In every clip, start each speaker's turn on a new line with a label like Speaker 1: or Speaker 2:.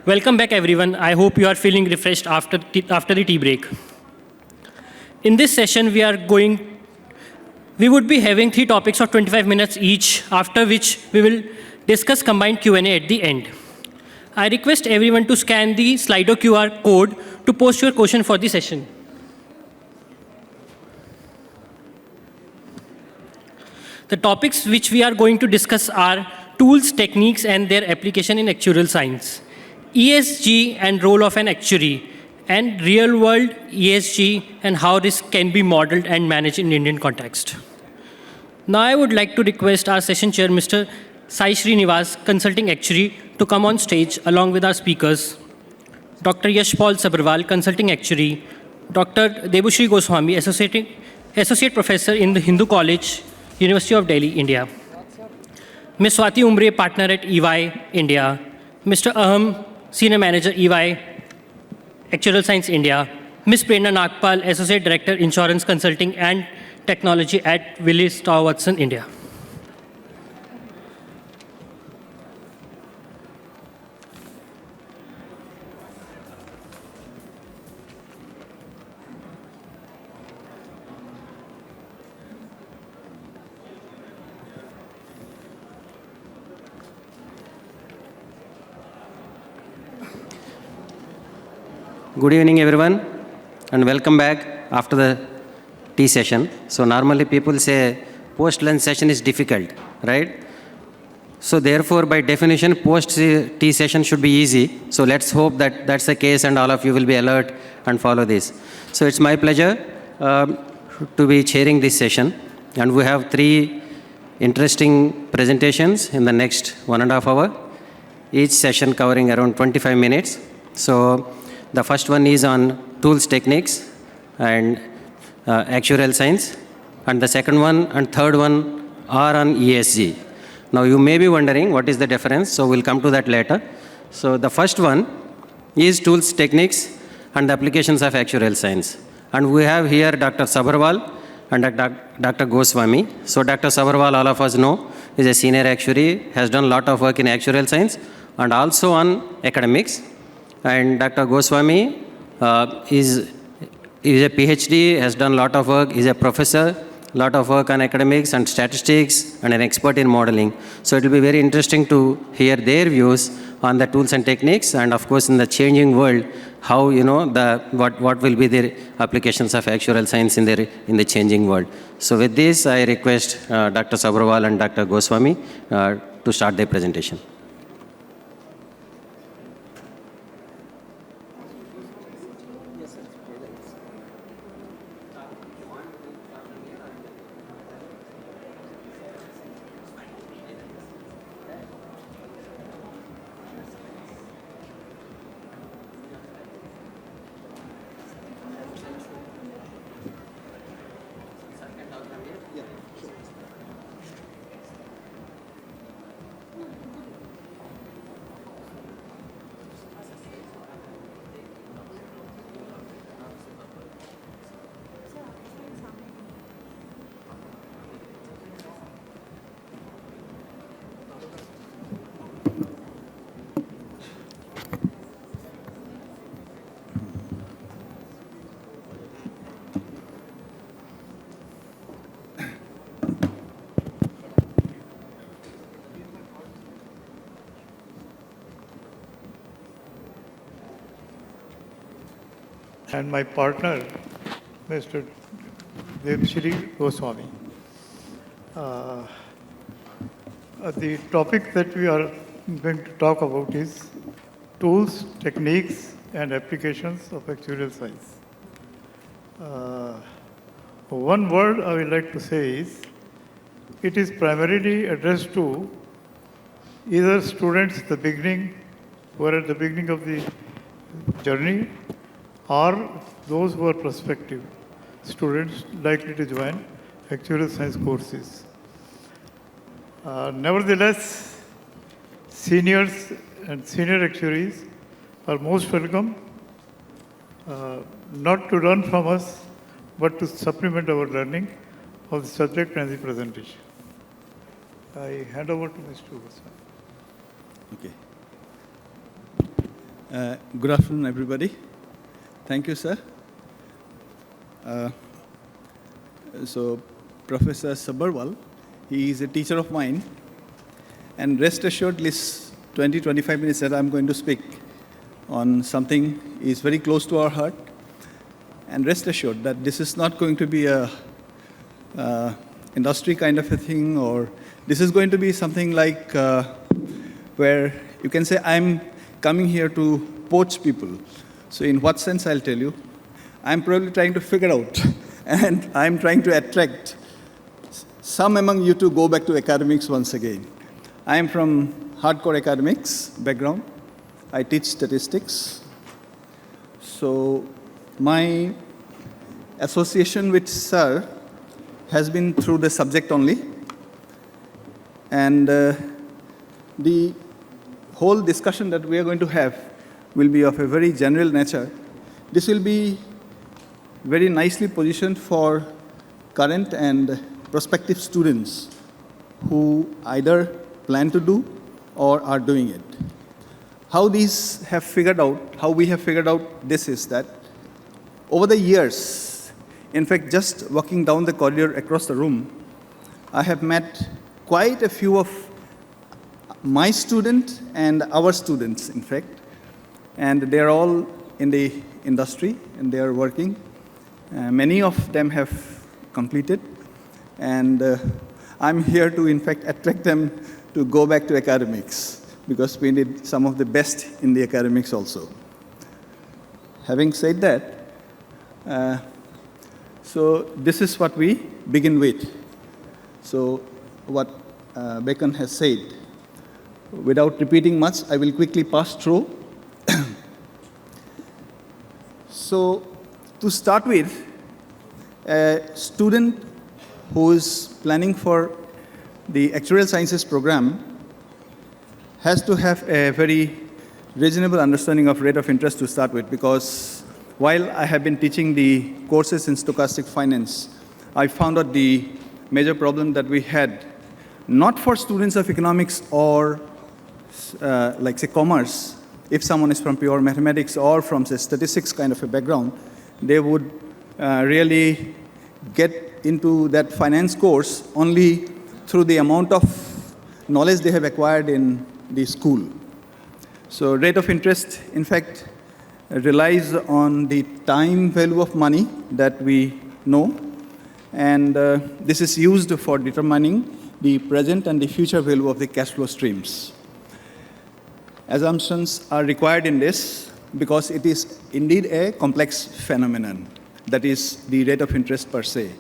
Speaker 1: Welcome back, everyone. I hope you are feeling refreshed after the tea break. In this session, we would be having 3 topics of 25 minutes each, after which we will discuss combined Q&A at the end. I request everyone to scan the Slido QR code to post your question for the session. The topics which we are going to discuss are tools, techniques, and their application in actuarial science, ESG and role of an actuary, and real-world ESG and how this can be modeled and managed in Indian context. Now I would like to request our session chair, Mr. Srinivas, Consulting Actuary, to come on stage along with our speakers, Dr. Yash Sabharwal, Consulting Actuary, Dr. Debasree Goswami, Associate Professor in the Hindu College, University of Delhi, India, Ms. Swati Umre, Partner at EY, India, Mr. Ahum, Senior Manager, EY, Actuarial Science, India, Ms. Prerna Nagpal, Associate Director, Insurance Consulting and Technology at Willis, Watson, India.
Speaker 2: Good evening, everyone, and welcome back after the tea session. So normally people say post-lunch session is difficult, right? So therefore, by definition, post-tea session should be easy. So let's hope that that's the case and all of you will be alert and follow this. So it's my pleasure to be chairing this session. And we have 3 interesting presentations in the next 1.5 hours, each session covering around 25 minutes. So the first one is on tools, techniques, and actuarial science. And the second one and third one are on ESG. Now you may be wondering what is the difference, so we'll come to that later. So the first one is tools, techniques, and the applications of actuarial science. And we have here Dr. Sabharwal and Dr. Goswami. So Dr. Sabharwal, all of us know, is a senior actuary, has done a lot of work in actuarial science and also on academics. And Dr. Goswami is a PhD, has done a lot of work, is a professor, a lot of work on academics and statistics, and an expert in modeling. So it will be very interesting to hear their views on the tools and techniques, and of course in the changing world, how what will be the applications of actuarial science in the changing world. So with this, I request Dr. Sabharwal and Dr. Goswami to start their presentation.
Speaker 3: And my partner, Mr. Debasree Goswami. The topic that we are going to talk about is tools, techniques, and applications of actuarial science. One word I would like to say is, it is primarily addressed to either students at the beginning, who are at the beginning of the journey, or those who are prospective students likely to join actuarial science courses. Nevertheless, seniors and senior actuaries are most welcome, not to learn from us, but to supplement our learning of the subject and the presentation. I hand over to Mr. Goswami.
Speaker 4: Okay. Good afternoon, everybody. Thank you, sir. So, Professor Sabharwal, he is a teacher of mine, and rest assured, this 20-25 minutes that I'm going to speak on something is very close to our heart, and rest assured that this is not going to be a industry kind of a thing, or this is going to be something like where you can say I'm coming here to poach people. So in what sense, I'll tell you. I'm probably trying to figure out, and I'm trying to attract some among you to go back to academics once again. I am from hardcore academics background. I teach statistics. So my association with sir has been through the subject only. And the whole discussion that we are going to have will be of a very general nature. This will be very nicely positioned for current and prospective students who either plan to do or are doing it. How we have figured out this is that over the years, in fact, just walking down the corridor across the room, I have met quite a few of my students and our students, in fact, and they're all in the industry and they are working. Many of them have completed, and I'm here to, in fact, attract them to go back to academics because we need some of the best in the academics also. Having said that, so this is what we begin with. So what Bacon has said. Without repeating much, I will quickly pass through. So to start with, a student who is planning for the Actuarial Sciences program has to have a very reasonable understanding of rate of interest to start with, because while I have been teaching the courses in stochastic finance, I found out the major problem that we had, not for students of economics or like say commerce. If someone is from pure mathematics or from say statistics kind of a background, they would really get into that finance course only through the amount of knowledge they have acquired in the school. So rate of interest, in fact, relies on the time value of money that we know, and this is used for determining the present and the future value of the cash flow streams. Assumptions are required in this because it is indeed a complex phenomenon, that is the rate of interest per se.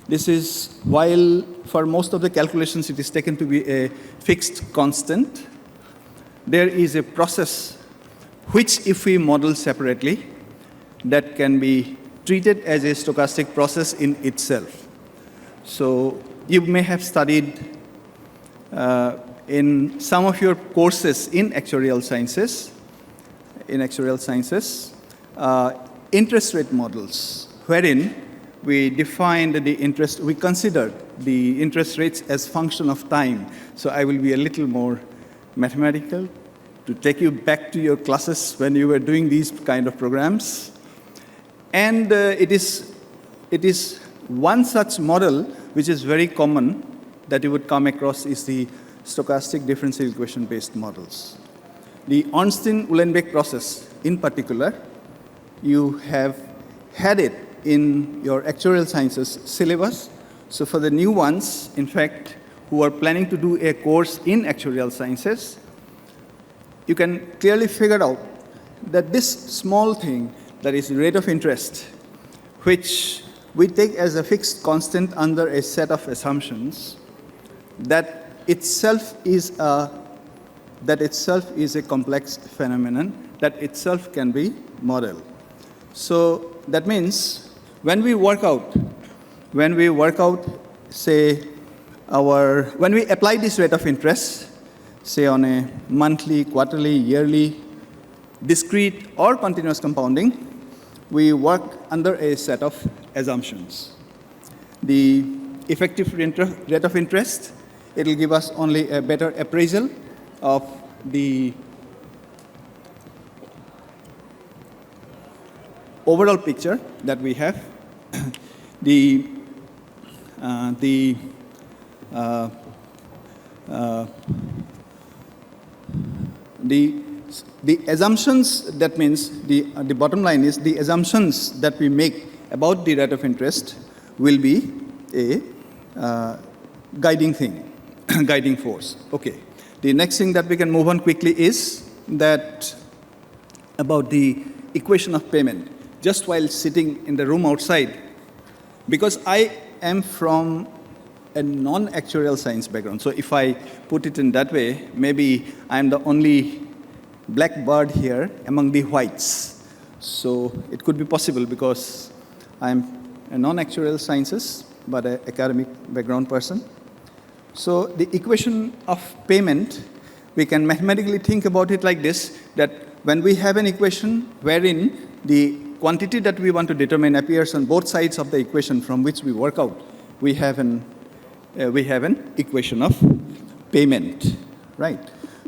Speaker 4: This is, while for most of the calculations it is taken to be a fixed constant, there is a process which, if we model separately, that can be treated as a stochastic process in itself. So you may have studied in some of your courses in actuarial sciences, interest rate models, wherein we defined the interest, we considered the interest rates as function of time. So I will be a little more mathematical to take you back to your classes when you were doing these kind of programs. And it is one such model which is very common that you would come across is the stochastic differential equation-based models. The Ernst-Uhlenbeck process, in particular, you have had it in your actuarial sciences syllabus. So for the new ones, in fact, who are planning to do a course in actuarial sciences, you can clearly figure out that this small thing, that is rate of interest, which we take as a fixed constant under a set of assumptions, that itself is a complex phenomenon, that itself can be modeled. So that means when we work out, when we apply this rate of interest, say on a monthly, quarterly, yearly, discrete or continuous compounding, we work under a set of assumptions. The effective rate of interest, it will give us only a better appraisal of the overall picture that we have. the assumptions, that means the bottom line is the assumptions that we make about the rate of interest will be a guiding thing, guiding force. Okay. The next thing that we can move on quickly is that about the equation of payment. Just while sitting in the room outside, because I am from a non-actuarial science background, so if I put it in that way, maybe I'm the only black bird here among the whites. So it could be possible because I'm a non-actuarial sciences, but an academic background person. So the equation of payment, we can mathematically think about it like this, that when we have an equation wherein the quantity that we want to determine appears on both sides of the equation from which we work out, we have an equation of payment, right?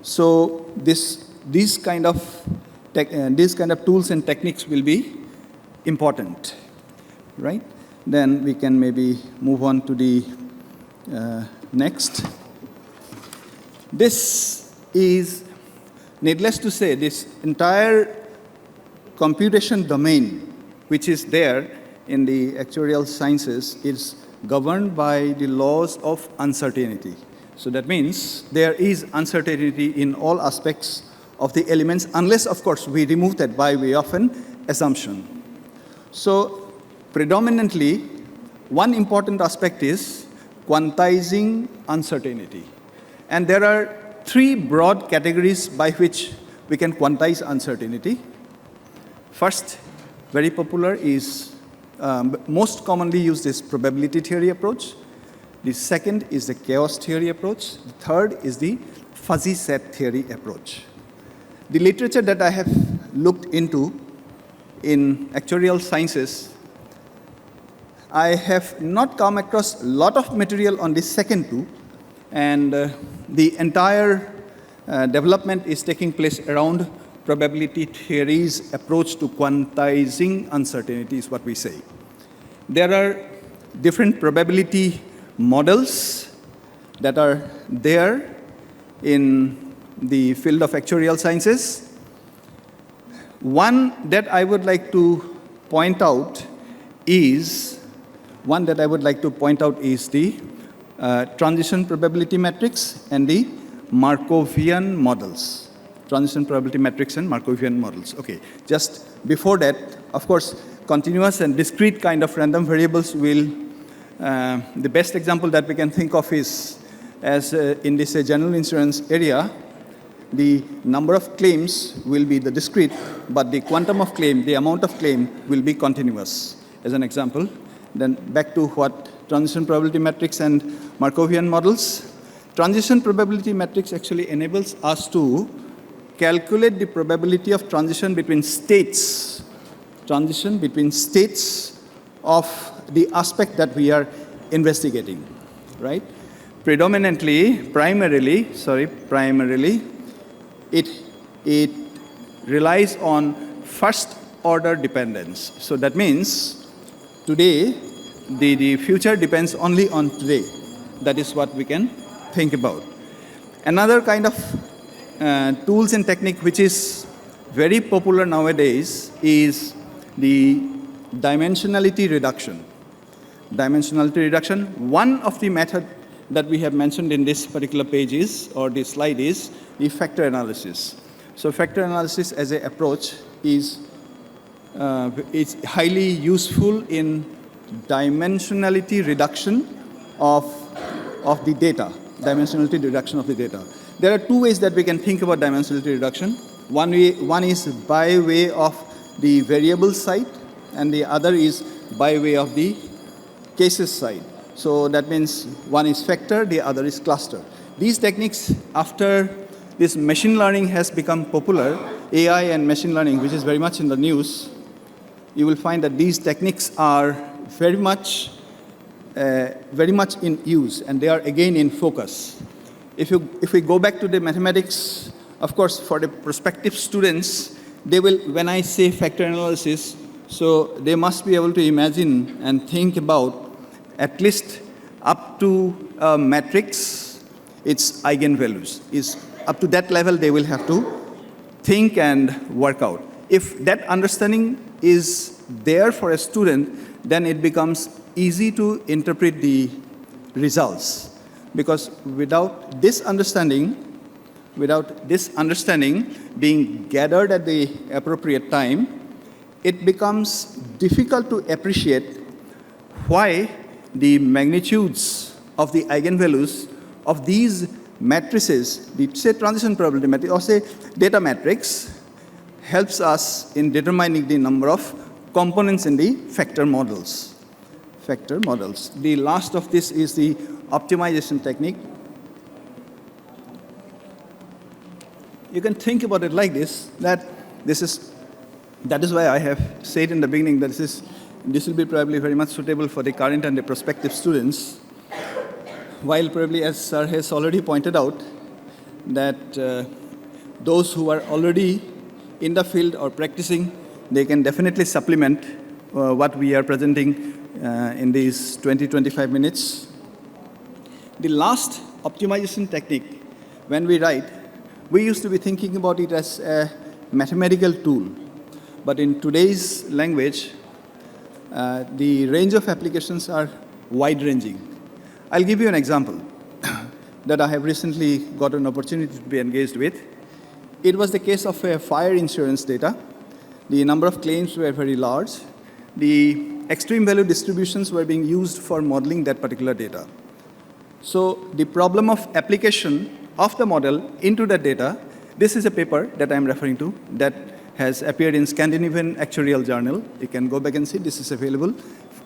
Speaker 4: So these kind of tools and techniques will be important, right? Then we can maybe move on to the next. This is, needless to say, this entire computation domain, which is there in the actuarial sciences, is governed by the laws of uncertainty. So that means there is uncertainty in all aspects of the elements, unless, of course, we remove that by way of an assumption. So predominantly, one important aspect is quantizing uncertainty. And there are three broad categories by which we can quantize uncertainty. First, very popular is, most commonly used is probability theory approach. The second is the chaos theory approach. The third is the fuzzy set theory approach. The literature that I have looked into in actuarial sciences, I have not come across a lot of material on the second two, and the entire development is taking place around probability theory's approach to quantizing uncertainty is what we say. There are different probability models that are there in the field of actuarial sciences. One that I would like to point out is the transition probability matrix and the Markovian models. Transition probability matrix and Markovian models. Okay, just before that, of course, continuous and discrete kind of random variables will, the best example that we can think of is, as in this general insurance area, the number of claims will be the discrete, but the quantum of claim, the amount of claim will be continuous, as an example. Then back to what transition probability matrix and Markovian models. Transition probability matrix actually enables us to calculate the probability of transition between states of the aspect that we are investigating, right? Primarily, it relies on first order dependence. So that means today, the future depends only on today. That is what we can think about. Another kind of tools and technique which is very popular nowadays is the dimensionality reduction. One of the method that we have mentioned in this particular page is, or this slide is, the factor analysis. So factor analysis as an approach is it's highly useful in dimensionality reduction of the data. There are two ways that we can think about dimensionality reduction. One is by way of the variable side, and the other is by way of the cases side. So that means one is factor, the other is cluster. These techniques, after this machine learning has become popular, AI and machine learning, which is very much in the news, you will find that these techniques are very much in use, and they are again in focus. If we go back to the mathematics, of course, for the prospective students, they will, when I say factor analysis, So they must be able to imagine and think about at least up to a matrix, its eigenvalues. Is up to that level they will have to think and work out. If that understanding is there for a student, then it becomes easy to interpret the results. Because without this understanding being gathered at the appropriate time, it becomes difficult to appreciate why the magnitudes of the eigenvalues of these matrices, the say transition probability matrix or say data matrix, helps us in determining the number of components in the factor models. The last of this is the optimization technique. You can think about it like this, that is why I have said in the beginning that this will be probably very much suitable for the current and the prospective students, while probably, as Sir has already pointed out, that those who are already in the field or practicing, they can definitely supplement what we are presenting in these 20-25 minutes. The last optimization technique, when we write, we used to be thinking about it as a mathematical tool. But in today's language, the range of applications are wide-ranging. I'll give you an example that I have recently got an opportunity to be engaged with. It was the case of a fire insurance data. The number of claims were very large. The extreme value distributions were being used for modeling that particular data. So the problem of application of the model into the data, this is a paper that I'm referring to that has appeared in Scandinavian Actuarial Journal. You can go back and see this is available.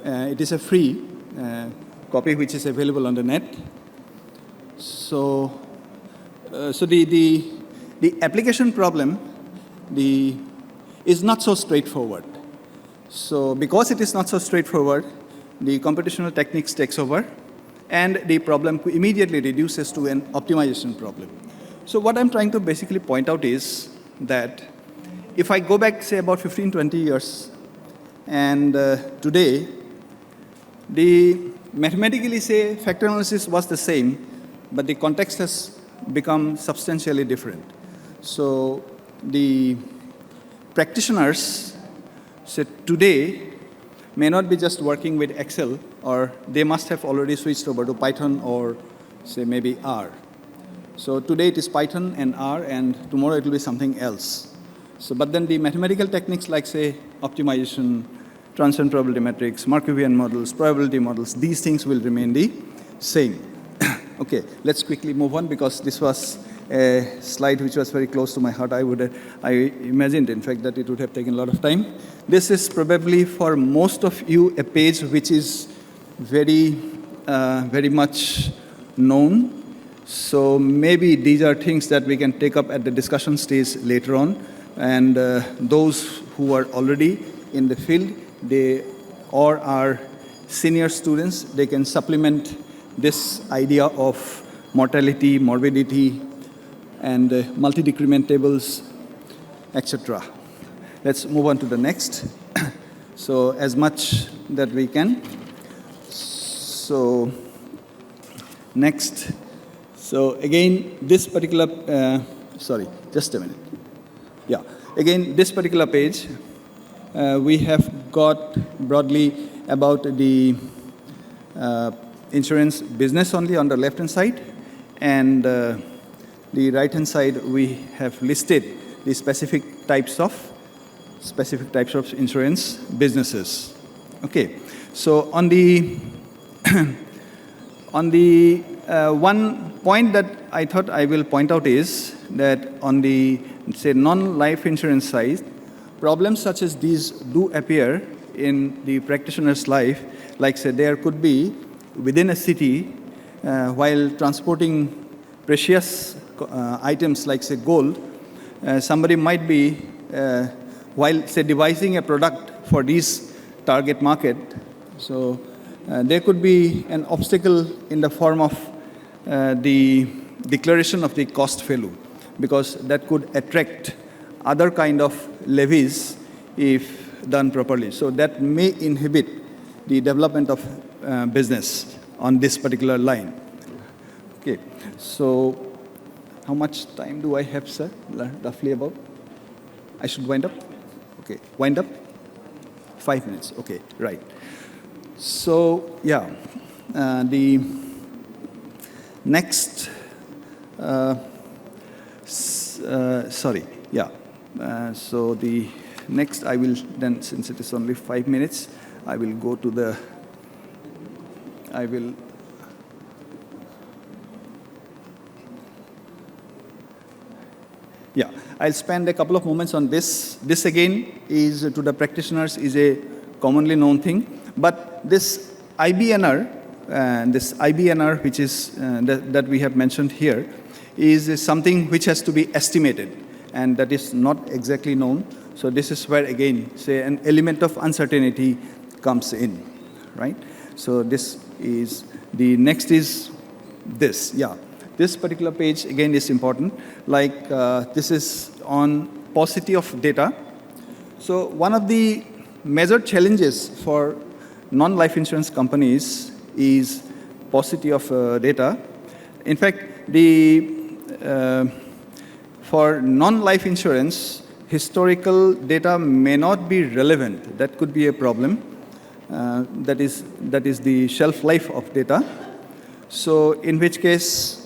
Speaker 4: It is a free copy which is available on the net. So the application problem is not so straightforward. So because it is not so straightforward, the computational techniques takes over, and the problem immediately reduces to an optimization problem. So what I'm trying to basically point out is that if I go back, say, about 15, 20 years, and today, the mathematically, say, factor analysis was the same, but the context has become substantially different. So the practitioners, say, today, may not be just working with Excel, or they must have already switched over to Python or, say, maybe R. So today it is Python and R, and tomorrow it will be something else. So, but then the mathematical techniques like, say, optimization, transition probability metrics, Markovian models, probability models, these things will remain the same. Okay, let's quickly move on, because this was a slide which was very close to my heart. I imagined, in fact, that it would have taken a lot of time. This is probably for most of you a page which is very much known. So maybe these are things that we can take up at the discussion stage later on. And those who are already in the field, or are senior students, they can supplement this idea of mortality, morbidity, and multi-decrement tables, etc. Let's move on to the next. So as much that we can. So next. So again, this particular, sorry, just a minute. Yeah, again, this particular page, we have got broadly about the insurance business only on the left-hand side, and the right-hand side we have listed the specific types of insurance businesses. Okay, so on the one point that I thought I will point out is that on the, say, non-life insurance side, problems such as these do appear in the practitioner's life. Like, say, there could be within a city, while transporting precious items like, say, gold, somebody might be, while, say, devising a product for this target market, so there could be an obstacle in the form of the declaration of the cost value, because that could attract other kind of levies if done properly. So that may inhibit the development of business on this particular line. Okay, so how much time do I have, sir? Roughly about? I should wind up? Okay, wind up? 5 minutes, okay, right. So, yeah, the next, so the next I will then, since it is only 5 minutes, I will go to the, yeah, I'll spend a couple of moments on this. This again is, to the practitioners, is a commonly known thing. But this IBNR, which is that we have mentioned here, is something which has to be estimated, and that is not exactly known. So this is where, again, say an element of uncertainty comes in, right? So this is, the next is this, yeah. This particular page, again, is important. Like, this is on paucity of data. So one of the major challenges for non-life insurance companies is paucity of data. In fact, for non-life insurance, historical data may not be relevant. That could be a problem. That is the shelf life of data. So in which case,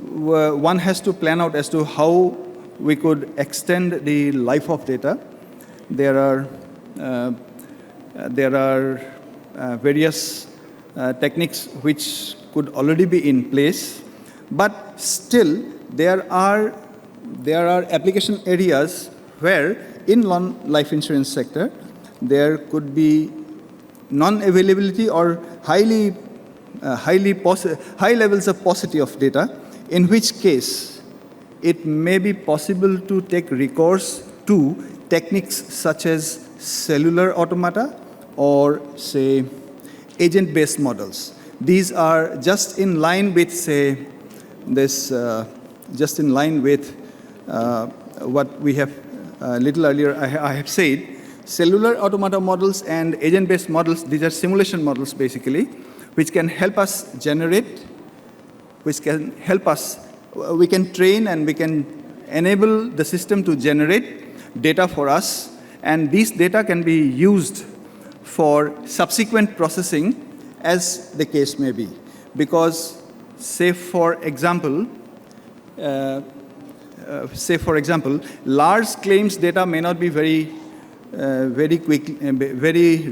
Speaker 4: one has to plan out as to how we could extend the life of data. There are various techniques which could already be in place, but still there are application areas where in non-life insurance sector there could be non-availability or high levels of paucity of data, in which case it may be possible to take recourse to techniques such as cellular automata or, say, agent-based models. These are just in line with, say, this, just in line with what we have a little earlier I have said. Cellular automata models and agent-based models, these are simulation models basically, which can help us generate, we can train and we can enable the system to generate data for us, and these data can be used for subsequent processing as the case may be. Because, say for example, large claims data may not be very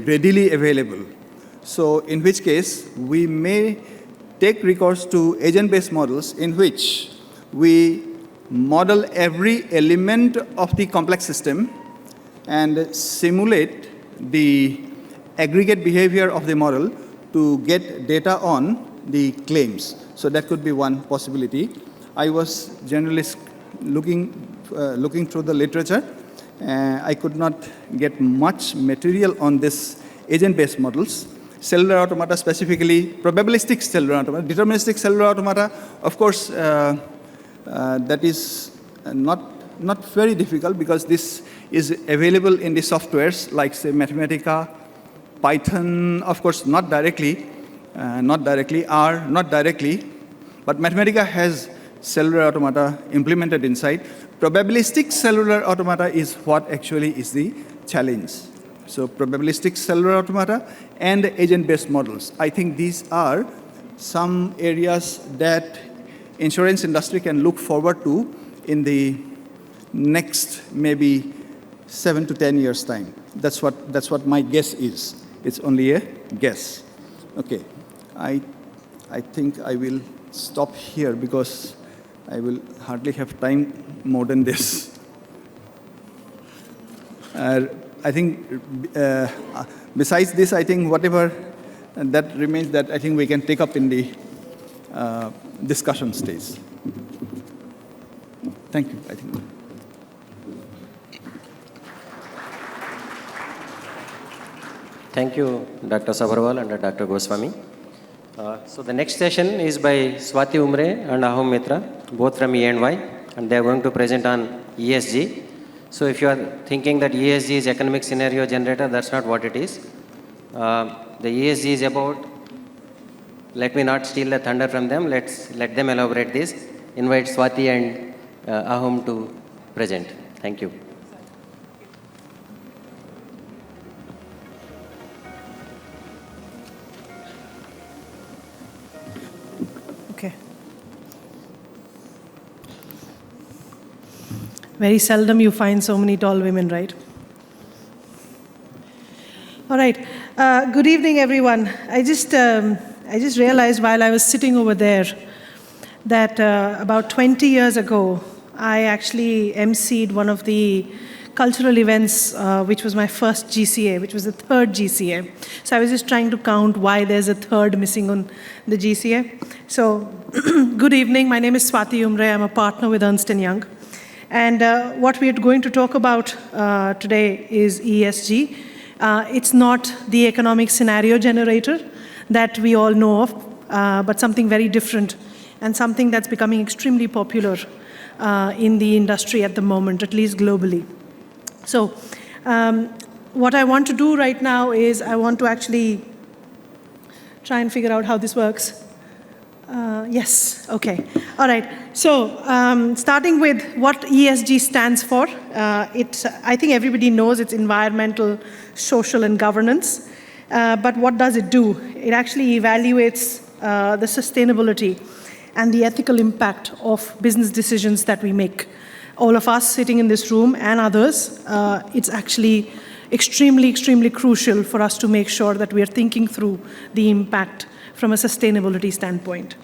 Speaker 4: readily available. So in which case, we may take recourse to agent-based models in which we model every element of the complex system and simulate the aggregate behavior of the model to get data on the claims. So that could be one possibility. I was generally looking through the literature. I could not get much material on this agent-based models. Cellular automata, specifically probabilistic cellular automata, deterministic cellular automata, of course, that is not very difficult because this is available in the softwares like, say, Mathematica, Python, of course, not directly, R, not directly, but Mathematica has cellular automata implemented inside. Probabilistic cellular automata is what actually is the challenge. So probabilistic cellular automata and agent-based models. I think these are some areas that insurance industry can look forward to in the next maybe 7 to 10 years' time. That's what my guess is. It's only a guess. Okay, I think I will stop here because I will hardly have time more than this. I think besides this, I think whatever that remains, that I think we can take up in the discussion stage. Thank you. I think.
Speaker 2: Thank you, Dr. Sabharwal and Dr. Goswami. So the next session is by Swati Umre and Ahum Mitra, both from E&Y, and they are going to present on ESG. So if you are thinking that ESG is economic scenario generator, that's not what it is. The ESG is about, let me not steal the thunder from them, let them elaborate this. Invite Swati and Ahum to present. Thank you.
Speaker 5: Okay. Very seldom you find so many tall women, right? All right. Good evening, everyone. I just realized while I was sitting over there that about 20 years ago, I actually emceed one of the cultural events, which was my first GCA, which was the third GCA. So I was just trying to count why there's a third missing on the GCA. So good evening. My name is Swati Umre. I'm a partner with Ernst & Young. And what we are going to talk about today is ESG. It's not the economic scenario generator that we all know of, but something very different and something that's becoming extremely popular in the industry at the moment, at least globally. So what I want to do right now is I want to actually try and figure out how this works. Yes, okay. All right. So starting with what ESG stands for, I think everybody knows it's environmental, social, and governance. But what does it do? It actually evaluates the sustainability and the ethical impact of business decisions that we make. All of us sitting in this room and others, it's actually extremely, extremely crucial for us to make sure that we are thinking through the impact from a sustainability standpoint.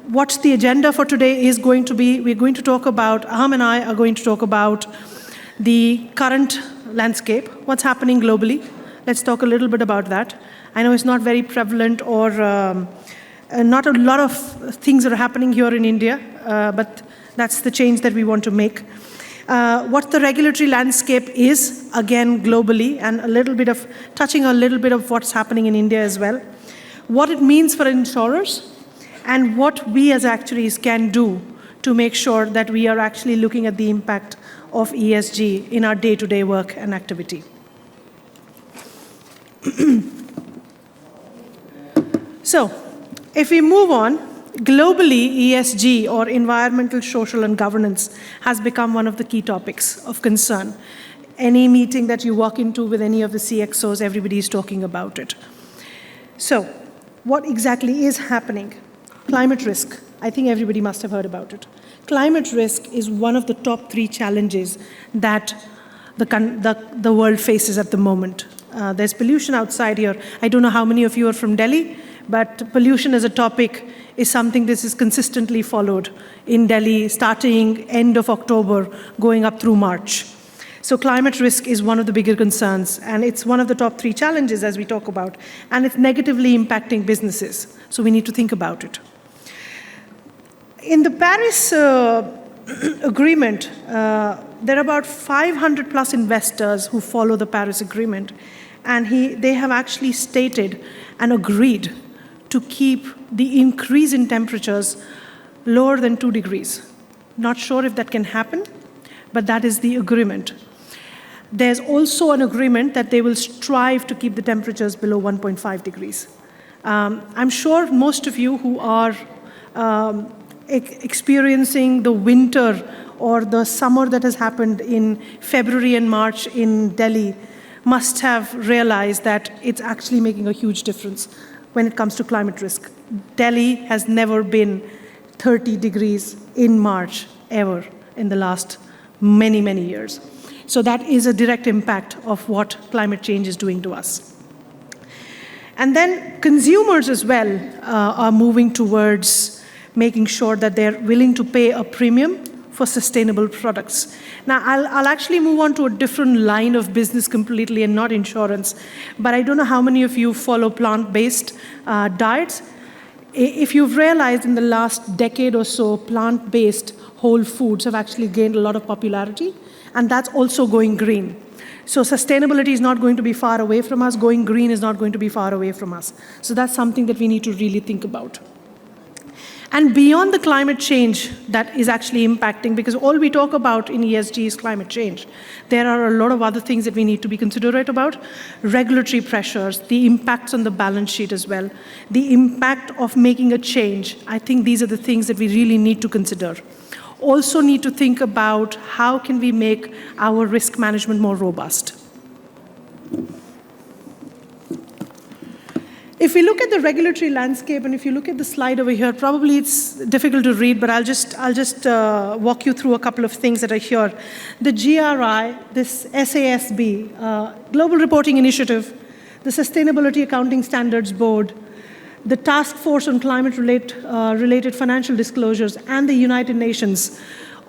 Speaker 5: What the agenda for today is going to be, we're going to talk about, Ahum and I are going to talk about the current landscape, what's happening globally. Let's talk a little bit about that. I know it's not very prevalent or not a lot of things are happening here in India, but that's the change that we want to make. What the regulatory landscape is, again, globally, and touching a little bit of what's happening in India as well. What it means for insurers, and what we as actuaries can do to make sure that we are actually looking at the impact of ESG in our day-to-day work and activity. So, if we move on, globally, ESG, or environmental, social, and governance, has become one of the key topics of concern. Any meeting that you walk into with any of the CXOs, everybody is talking about it. So, what exactly is happening? Climate risk. I think everybody must have heard about it. Climate risk is one of the top 3 challenges that the world faces at the moment. There's pollution outside here. I don't know how many of you are from Delhi, but pollution as a topic is something that is consistently followed in Delhi, starting end of October, going up through March. So climate risk is one of the bigger concerns, and it's one of the top 3 challenges as we talk about, and it's negatively impacting businesses, so we need to think about it. In the Paris Agreement, there are about 500 plus investors who follow the Paris Agreement, and they have actually stated and agreed to keep the increase in temperatures lower than 2 degrees. Not sure if that can happen, but that is the agreement. There's also an agreement that they will strive to keep the temperatures below 1.5 degrees. I'm sure most of you who are experiencing the winter or the summer that has happened in February and March in Delhi must have realized that it's actually making a huge difference when it comes to climate risk. Delhi has never been 30 degrees in March ever in the last many, many years. So that is a direct impact of what climate change is doing to us. And then consumers as well are moving towards making sure that they're willing to pay a premium for sustainable products. Now, I'll actually move on to a different line of business completely and not insurance, but I don't know how many of you follow plant-based diets. If you've realized in the last decade or so, plant-based whole foods have actually gained a lot of popularity, and that's also going green. So sustainability is not going to be far away from us. Going green is not going to be far away from us. So that's something that we need to really think about. And beyond the climate change that is actually impacting, because all we talk about in ESG is climate change, there are a lot of other things that we need to be considerate about. Regulatory pressures, the impacts on the balance sheet as well, the impact of making a change. I think these are the things that we really need to consider. Also need to think about how can we make our risk management more robust. If we look at the regulatory landscape, and if you look at the slide over here, probably it's difficult to read, but I'll just walk you through a couple of things that are here. The GRI, this SASB, Global Reporting Initiative, the Sustainability Accounting Standards Board, the Task Force on Climate-related Financial Disclosures, and the United Nations,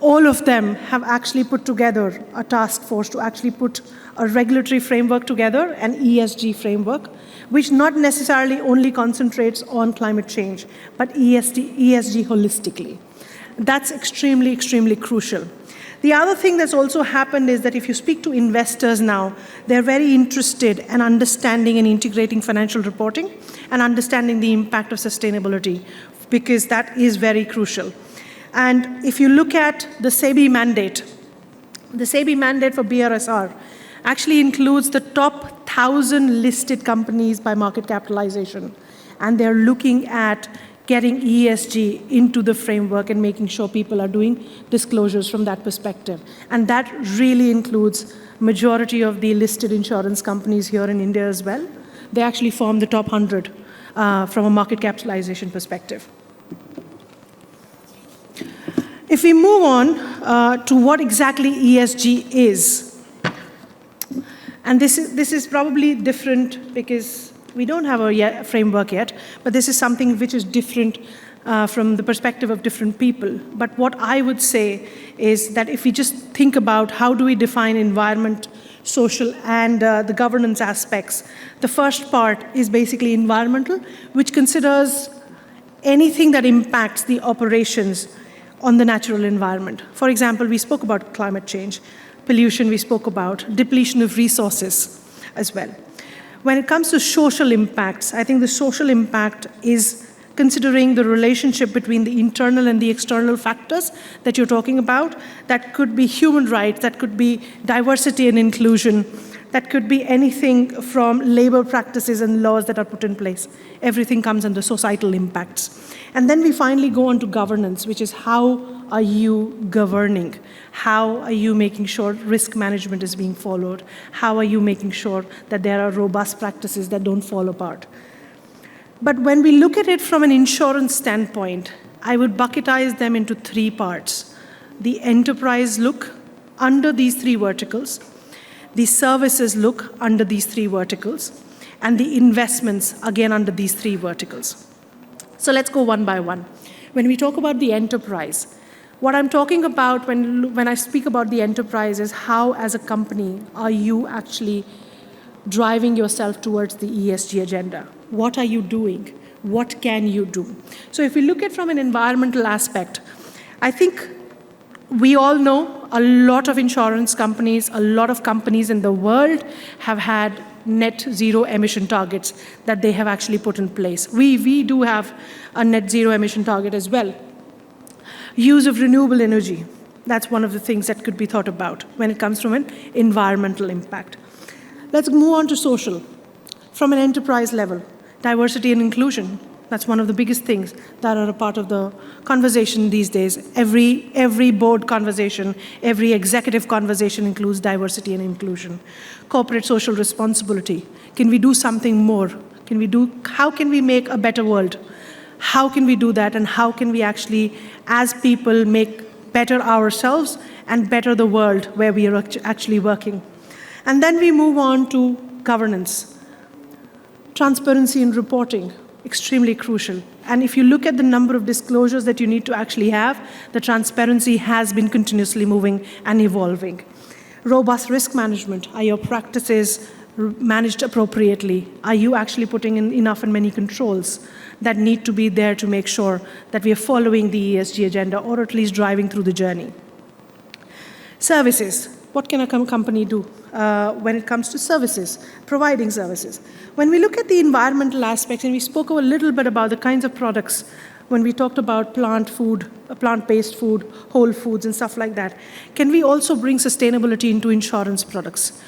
Speaker 5: all of them have actually put together a task force to actually put a regulatory framework together, an ESG framework, which not necessarily only concentrates on climate change, but ESG holistically. That's extremely, extremely crucial. The other thing that's also happened is that if you speak to investors now, they're very interested in understanding and integrating financial reporting and understanding the impact of sustainability, because that is very crucial. And if you look at the SEBI mandate for BRSR actually includes the top 1,000 listed companies by market capitalization. And they're looking at getting ESG into the framework and making sure people are doing disclosures from that perspective. And that really includes majority of the listed insurance companies here in India as well. They actually form the top 100 from a market capitalization perspective. If we move on to what exactly ESG is, and this is probably different because we don't have a framework yet, but this is something which is different from the perspective of different people. But what I would say is that if we just think about how do we define environment, social, and the governance aspects, the first part is basically environmental, which considers anything that impacts the operations on the natural environment. For example, we spoke about climate change, pollution we spoke about, depletion of resources as well. When it comes to social impacts, I think the social impact is considering the relationship between the internal and the external factors that you're talking about. That could be human rights, that could be diversity and inclusion, that could be anything from labor practices and laws that are put in place. Everything comes under societal impacts. And then we finally go on to governance, which is how are you governing? How are you making sure risk management is being followed? How are you making sure that there are robust practices that don't fall apart? But when we look at it from an insurance standpoint, I would bucketize them into three parts. The enterprise look under these three verticals, the services look under these three verticals, and the investments again under these three verticals. So let's go one by one. When we talk about the enterprise, what I'm talking about when I speak about the enterprise is how, as a company, are you actually driving yourself towards the ESG agenda? What are you doing? What can you do? So if we look at from an environmental aspect, I think we all know a lot of insurance companies, a lot of companies in the world have had net zero emission targets that they have actually put in place. We do have a net zero emission target as well. Use of renewable energy, that's one of the things that could be thought about when it comes from an environmental impact. Let's move on to social. From an enterprise level, diversity and inclusion, that's one of the biggest things that are a part of the conversation these days. Every board conversation, every executive conversation includes diversity and inclusion. Corporate social responsibility. Can we do something more? How can we make a better world? How can we do that, and how can we actually, as people, make better ourselves and better the world where we are actually working? And then we move on to governance. Transparency in reporting, extremely crucial. And if you look at the number of disclosures that you need to actually have, the transparency has been continuously moving and evolving. Robust risk management. Are your practices managed appropriately? Are you actually putting in enough and many controls that need to be there to make sure that we are following the ESG agenda, or at least driving through the journey? Services. What can a company do when it comes to services, providing services? When we look at the environmental aspects, and we spoke a little bit about the kinds of products when we talked about plant-based food, whole foods and stuff like that, can we also bring sustainability into insurance products?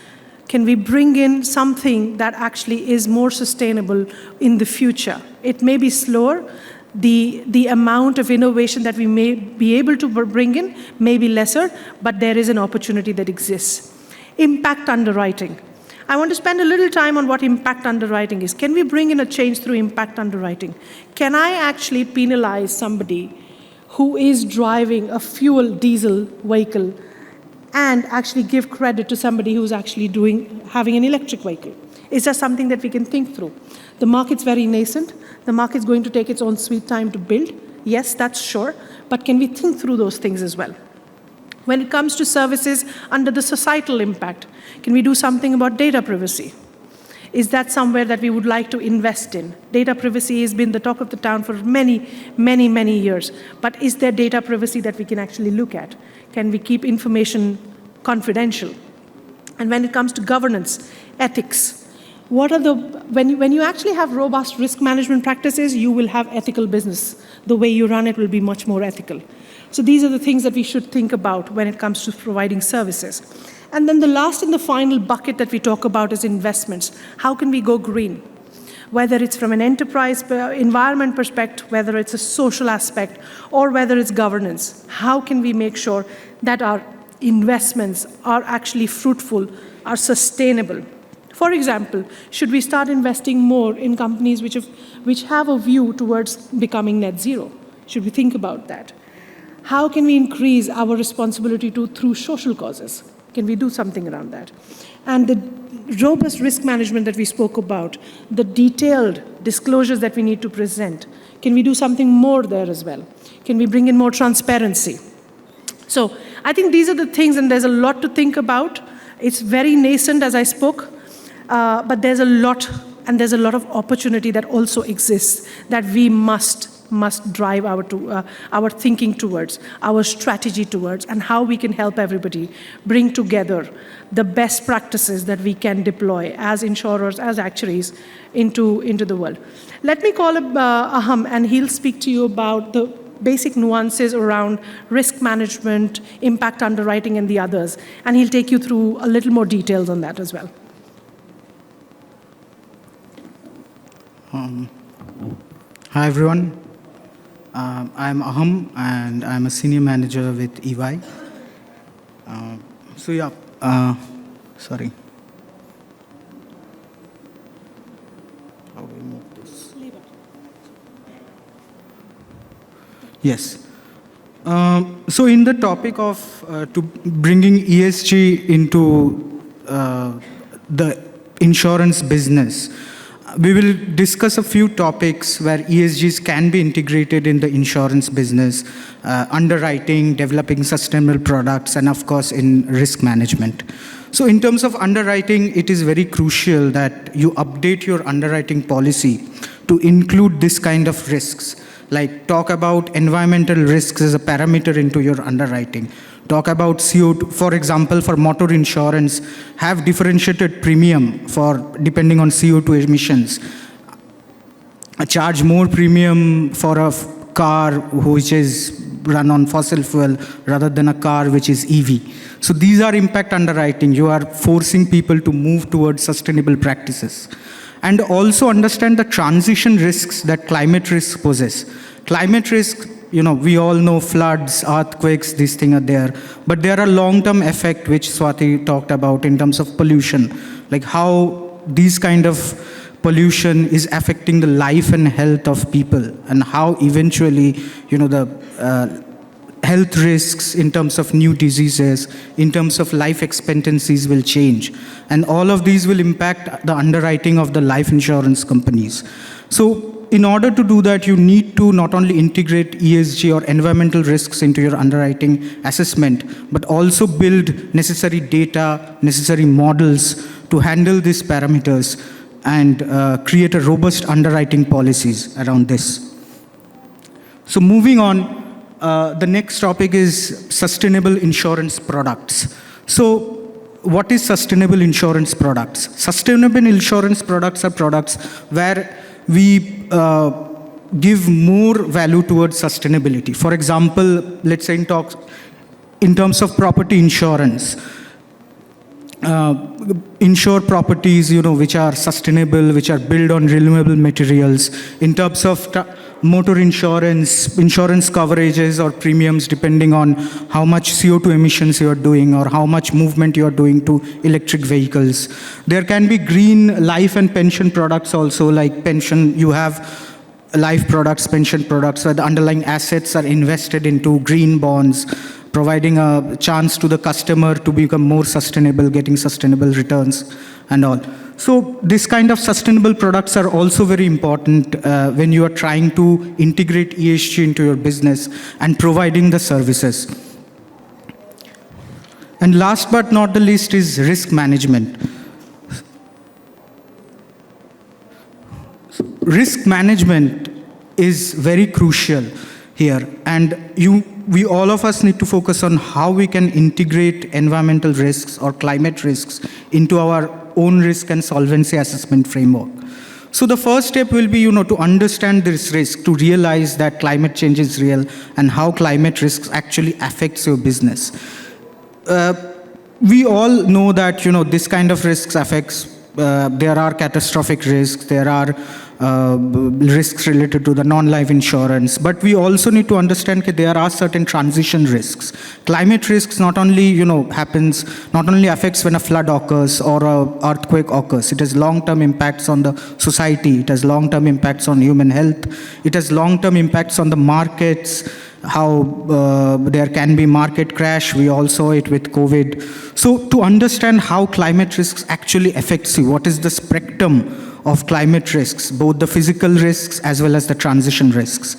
Speaker 5: Can we bring in something that actually is more sustainable in the future? It may be slower. The amount of innovation that we may be able to bring in may be lesser, but there is an opportunity that exists. Impact underwriting. I want to spend a little time on what impact underwriting is. Can we bring in a change through impact underwriting? Can I actually penalize somebody who is driving a fuel diesel vehicle and actually give credit to somebody who's actually having an electric vehicle? Is that something that we can think through? The market's very nascent. The market's going to take its own sweet time to build. Yes, that's sure. But can we think through those things as well? When it comes to services under the societal impact, can we do something about data privacy? Is that somewhere that we would like to invest in? Data privacy has been the talk of the town for many, many, many years. But is there data privacy that we can actually look at? Can we keep information confidential? And when it comes to governance, ethics, when you actually have robust risk management practices, you will have ethical business. The way you run it will be much more ethical. So these are the things that we should think about when it comes to providing services. And then the last and the final bucket that we talk about is investments. How can we go green? Whether it's from an enterprise environment perspective, whether it's a social aspect, or whether it's governance, how can we make sure that our investments are actually fruitful, are sustainable? For example, should we start investing more in companies which have a view towards becoming net zero? Should we think about that? How can we increase our responsibility through social causes? Can we do something around that? And the robust risk management that we spoke about, the detailed disclosures that we need to present, can we do something more there as well? Can we bring in more transparency? So I think these are the things, and there's a lot to think about. It's very nascent, as I spoke, but there's a lot, and there's a lot of opportunity that also exists that we must drive our thinking towards, our strategy towards, and how we can help everybody bring together the best practices that we can deploy as insurers, as actuaries, into the world. Let me call up Ahum, and he'll speak to you about the basic nuances around risk management, impact underwriting, and the others. And he'll take you through a little more details on that as well.
Speaker 6: Hi, everyone. I'm Ahum, and I'm a senior manager with EY. Sorry. How do we move this? Yes. So in the topic of to bringing ESG into the insurance business, we will discuss a few topics where ESGs can be integrated in the insurance business, underwriting, developing sustainable products, and of course in risk management. So in terms of underwriting, it is very crucial that you update your underwriting policy to include this kind of risks. Like talk about environmental risks as a parameter into your underwriting. Talk about CO2, for example, for motor insurance, have differentiated premium for depending on CO2 emissions. Charge more premium for a car which is run on fossil fuel rather than a car which is EV. So these are impact underwriting. You are forcing people to move towards sustainable practices. And also understand the transition risks that climate risk poses. Climate risk, we all know floods, earthquakes, these things are there. But there are long-term effects which Swati talked about in terms of pollution, like how these kind of pollution is affecting the life and health of people, and how eventually, the health risks in terms of new diseases, in terms of life expectancies will change. And all of these will impact the underwriting of the life insurance companies. So in order to do that, you need to not only integrate ESG or environmental risks into your underwriting assessment, but also build necessary data, necessary models to handle these parameters and create a robust underwriting policies around this. So moving on, the next topic is sustainable insurance products. So what is sustainable insurance products? Sustainable insurance products are products where we give more value towards sustainability. For example, let's say in terms of property insurance, insure properties, which are sustainable, which are built on renewable materials. In terms of motor insurance coverages or premiums depending on how much CO2 emissions you are doing or how much movement you are doing to electric vehicles. There can be green life and pension products also, like pension, you have life products, pension products, where the underlying assets are invested into green bonds, providing a chance to the customer to become more sustainable, getting sustainable returns and all. So this kind of sustainable products are also very important when you are trying to integrate ESG into your business and providing the services. And last but not the least is risk management. Risk management is very crucial here, and we all of us need to focus on how we can integrate environmental risks or climate risks into our own risk and solvency assessment framework. So the first step will be, to understand this risk, to realize that climate change is real and how climate risks actually affects your business. We all know that, this kind of risks affects, there are catastrophic risks, there are risks related to the non-life insurance, but we also need to understand that there are certain transition risks. Climate risks not only affects when a flood occurs or an earthquake occurs. It has long-term impacts on the society. It has long-term impacts on human health. It has long-term impacts on the markets. How there can be market crash. We all saw it with COVID. So to understand how climate risks actually affects you, what is the spectrum of climate risks, both the physical risks as well as the transition risks.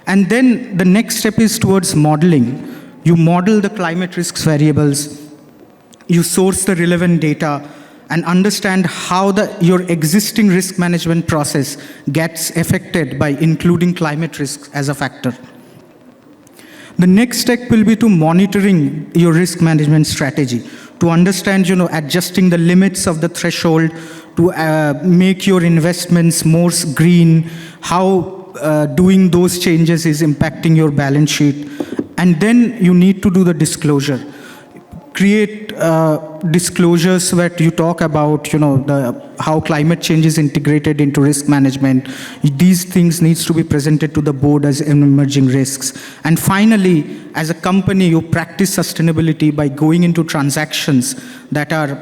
Speaker 6: And then the next step is towards modeling. You model the climate risks variables, you source the relevant data, and understand how your existing risk management process gets affected by including climate risks as a factor. The next step will be to monitoring your risk management strategy, to understand, adjusting the limits of the threshold, to make your investments more green, how doing those changes is impacting your balance sheet. And then you need to do the disclosure. Create disclosures where you talk about, how climate change is integrated into risk management. These things needs to be presented to the board as emerging risks. And finally, as a company, you practice sustainability by going into transactions that are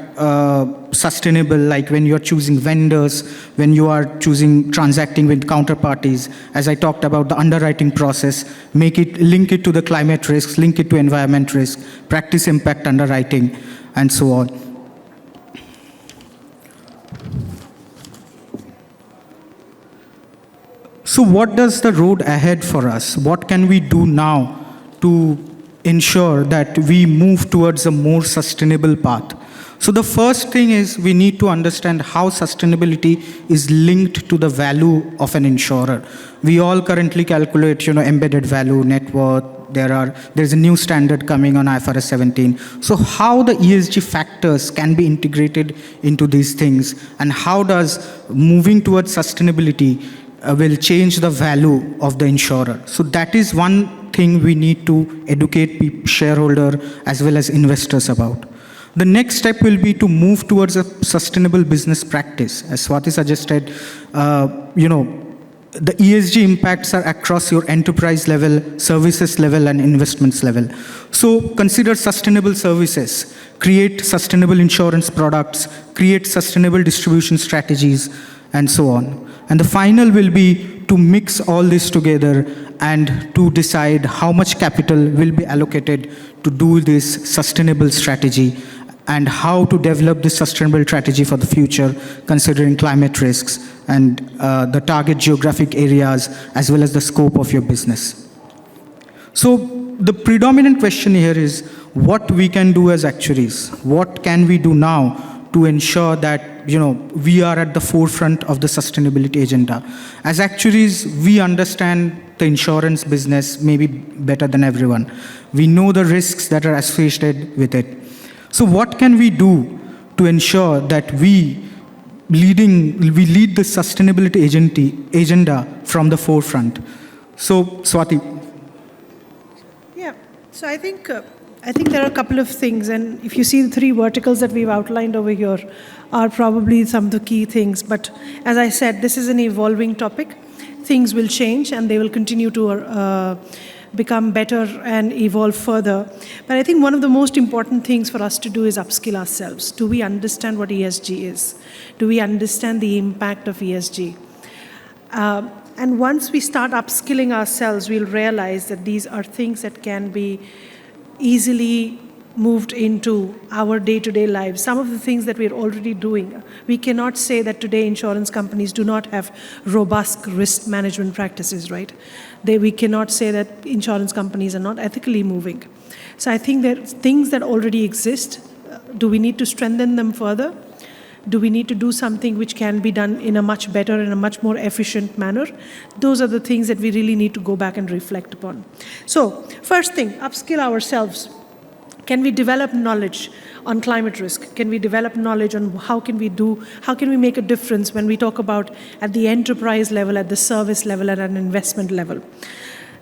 Speaker 6: sustainable, like when you're choosing vendors, when you are transacting with counterparties. As I talked about the underwriting process, link it to the climate risks, link it to environment risk, practice impact underwriting, and so on. So what does the road ahead for us? What can we do now to ensure that we move towards a more sustainable path? So the first thing is we need to understand how sustainability is linked to the value of an insurer. We all currently calculate, embedded value, net worth. There's a new standard coming on IFRS 17. So how the ESG factors can be integrated into these things, and how does moving towards sustainability will change the value of the insurer? So that is one thing we need to educate shareholder as well as investors about. The next step will be to move towards a sustainable business practice. As Swati suggested, the ESG impacts are across your enterprise level, services level, and investments level. So consider sustainable services, create sustainable insurance products, create sustainable distribution strategies, and so on. And the final will be to mix all this together and to decide how much capital will be allocated to do this sustainable strategy, and how to develop this sustainable strategy for the future, considering climate risks and the target geographic areas, as well as the scope of your business. So the predominant question here is what we can do as actuaries. What can we do now to ensure that we are at the forefront of the sustainability agenda? As actuaries, we understand the insurance business maybe better than everyone. We know the risks that are associated with it. So what can we do to ensure that we we lead the sustainability agenda from the forefront. So, Swati.
Speaker 5: Yeah, so I think there are a couple of things, and if you see the three verticals that we've outlined over here are probably some of the key things. But as I said, this is an evolving topic. Things will change, and they will continue to become better and evolve further. But I think one of the most important things for us to do is upskill ourselves. Do we understand what ESG is? Do we understand the impact of ESG? And once we start upskilling ourselves, we'll realize that these are things that can be easily moved into our day-to-day lives. Some of the things that we're already doing, we cannot say that today insurance companies do not have robust risk management practices, right? We cannot say that insurance companies are not ethically moving. So I think there are things that already exist. Do we need to strengthen them further? Do we need to do something which can be done in a much better and a much more efficient manner? Those are the things that we really need to go back and reflect upon. So, first thing, upskill ourselves. Can we develop knowledge on climate risk? Can we develop knowledge on how can we make a difference when we talk about at the enterprise level, at the service level, at an investment level?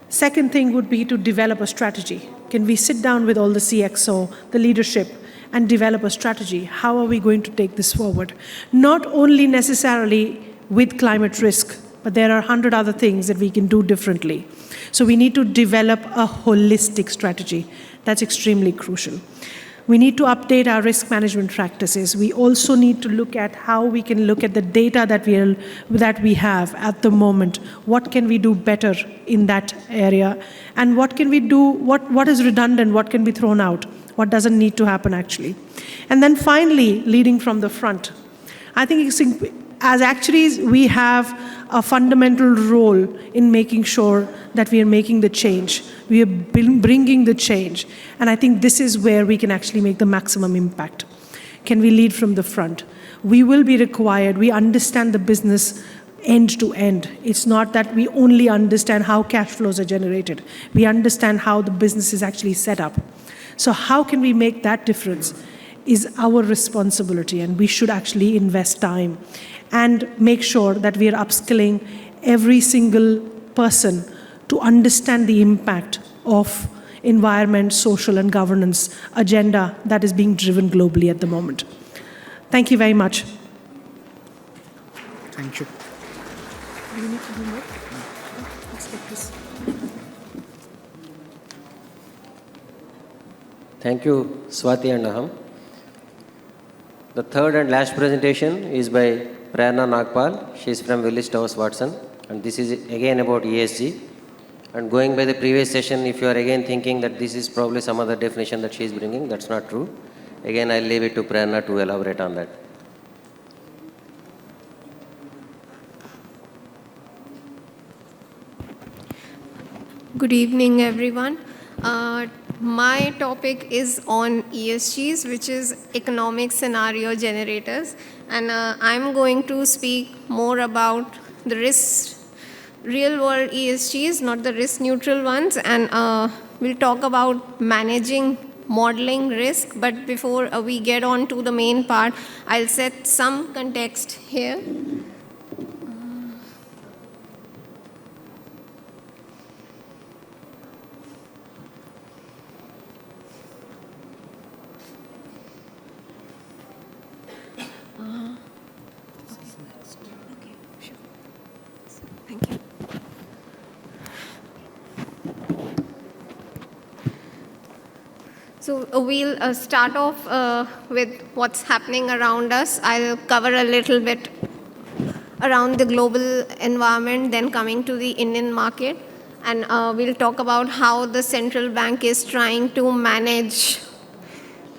Speaker 5: Second thing would be to develop a strategy. Can we sit down with all the CXO, the leadership, and develop a strategy? How are we going to take this forward? Not only necessarily with climate risk, but there are 100 other things that we can do differently. So we need to develop a holistic strategy. That's extremely crucial. We need to update our risk management practices. We also need to look at how we can look at the data that we have at the moment. What can we do better in that area? And what can we do, what is redundant, what can be thrown out? What doesn't need to happen actually? And then finally, leading from the front. I think as actuaries, we have a fundamental role in making sure that we are making the change. We are bringing the change. And I think this is where we can actually make the maximum impact. Can we lead from the front? We will be required, we understand the business end to end. It's not that we only understand how cash flows are generated. We understand how the business is actually set up. So how can we make that difference is our responsibility, and we should actually invest time and make sure that we are upskilling every single person to understand the impact of environment, social, and governance agenda that is being driven globally at the moment. Thank you very much.
Speaker 6: Thank you.
Speaker 5: Do you need to do more? Let's take this.
Speaker 2: Thank you, Swati and Ahum. The third and last presentation is by Prerna Nagpal. She is from Willis, Watson, and this is again about ESG. And going by the previous session, if you are again thinking that this is probably some other definition that she is bringing, that's not true. Again, I'll leave it to Prerna to elaborate on that.
Speaker 7: Good evening, everyone. My topic is on ESGs, which is economic scenario generators. And I'm going to speak more about the real world ESGs, not the risk neutral ones. And we'll talk about managing modeling risk. But before we get on to the main part, I'll set some context here. So we'll start off with what's happening around us. I'll cover a little bit around the global environment, then coming to the Indian market. And we'll talk about how the central bank is trying to manage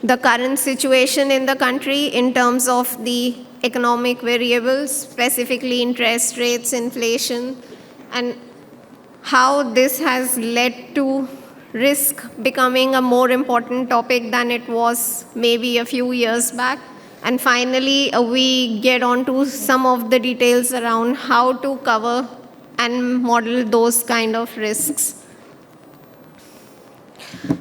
Speaker 7: the current situation in the country in terms of the economic variables, specifically interest rates, inflation, and how this has led to risk becoming a more important topic than it was maybe a few years back. And finally, we get on to some of the details around how to cover and model those kind of risks.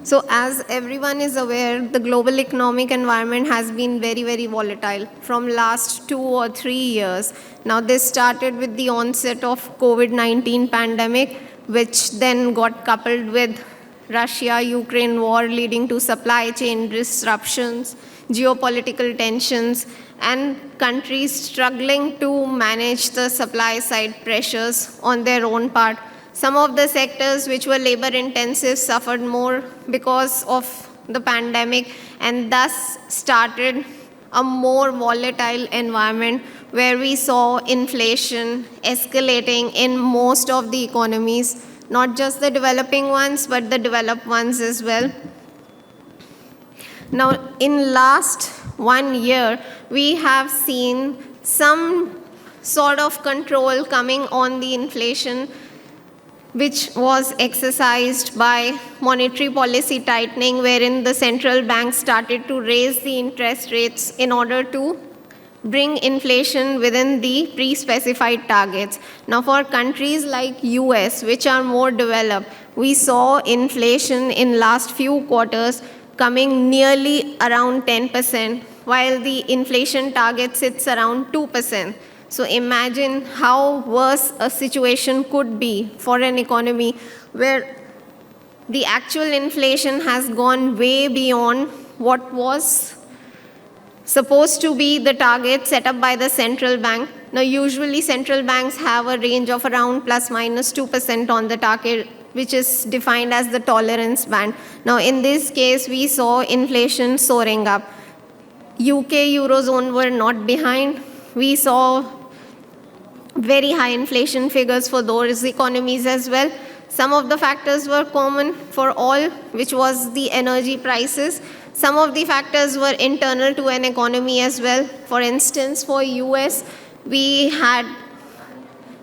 Speaker 7: So as everyone is aware, the global economic environment has been very, very volatile from last 2 or 3 years. Now this started with the onset of COVID-19 pandemic, which then got coupled with Russia-Ukraine war leading to supply chain disruptions, geopolitical tensions, and countries struggling to manage the supply side pressures on their own part. Some of the sectors which were labor intensive suffered more because of the pandemic, and thus started a more volatile environment where we saw inflation escalating in most of the economies, not just the developing ones, but the developed ones as well. Now, in last 1 year, we have seen some sort of control coming on the inflation, which was exercised by monetary policy tightening, wherein the central bank started to raise the interest rates in order to bring inflation within the pre-specified targets. Now, for countries like US, which are more developed, we saw inflation in last few quarters coming nearly around 10%, while the inflation target sits around 2%. So imagine how worse a situation could be for an economy where the actual inflation has gone way beyond what was supposed to be the target set up by the central bank. Now, usually central banks have a range of around plus minus 2% on the target, which is defined as the tolerance band. Now, in this case, we saw inflation soaring up. UK, Eurozone were not behind. We saw very high inflation figures for those economies as well. Some of the factors were common for all, which was the energy prices. Some of the factors were internal to an economy as well. For instance, for US, we had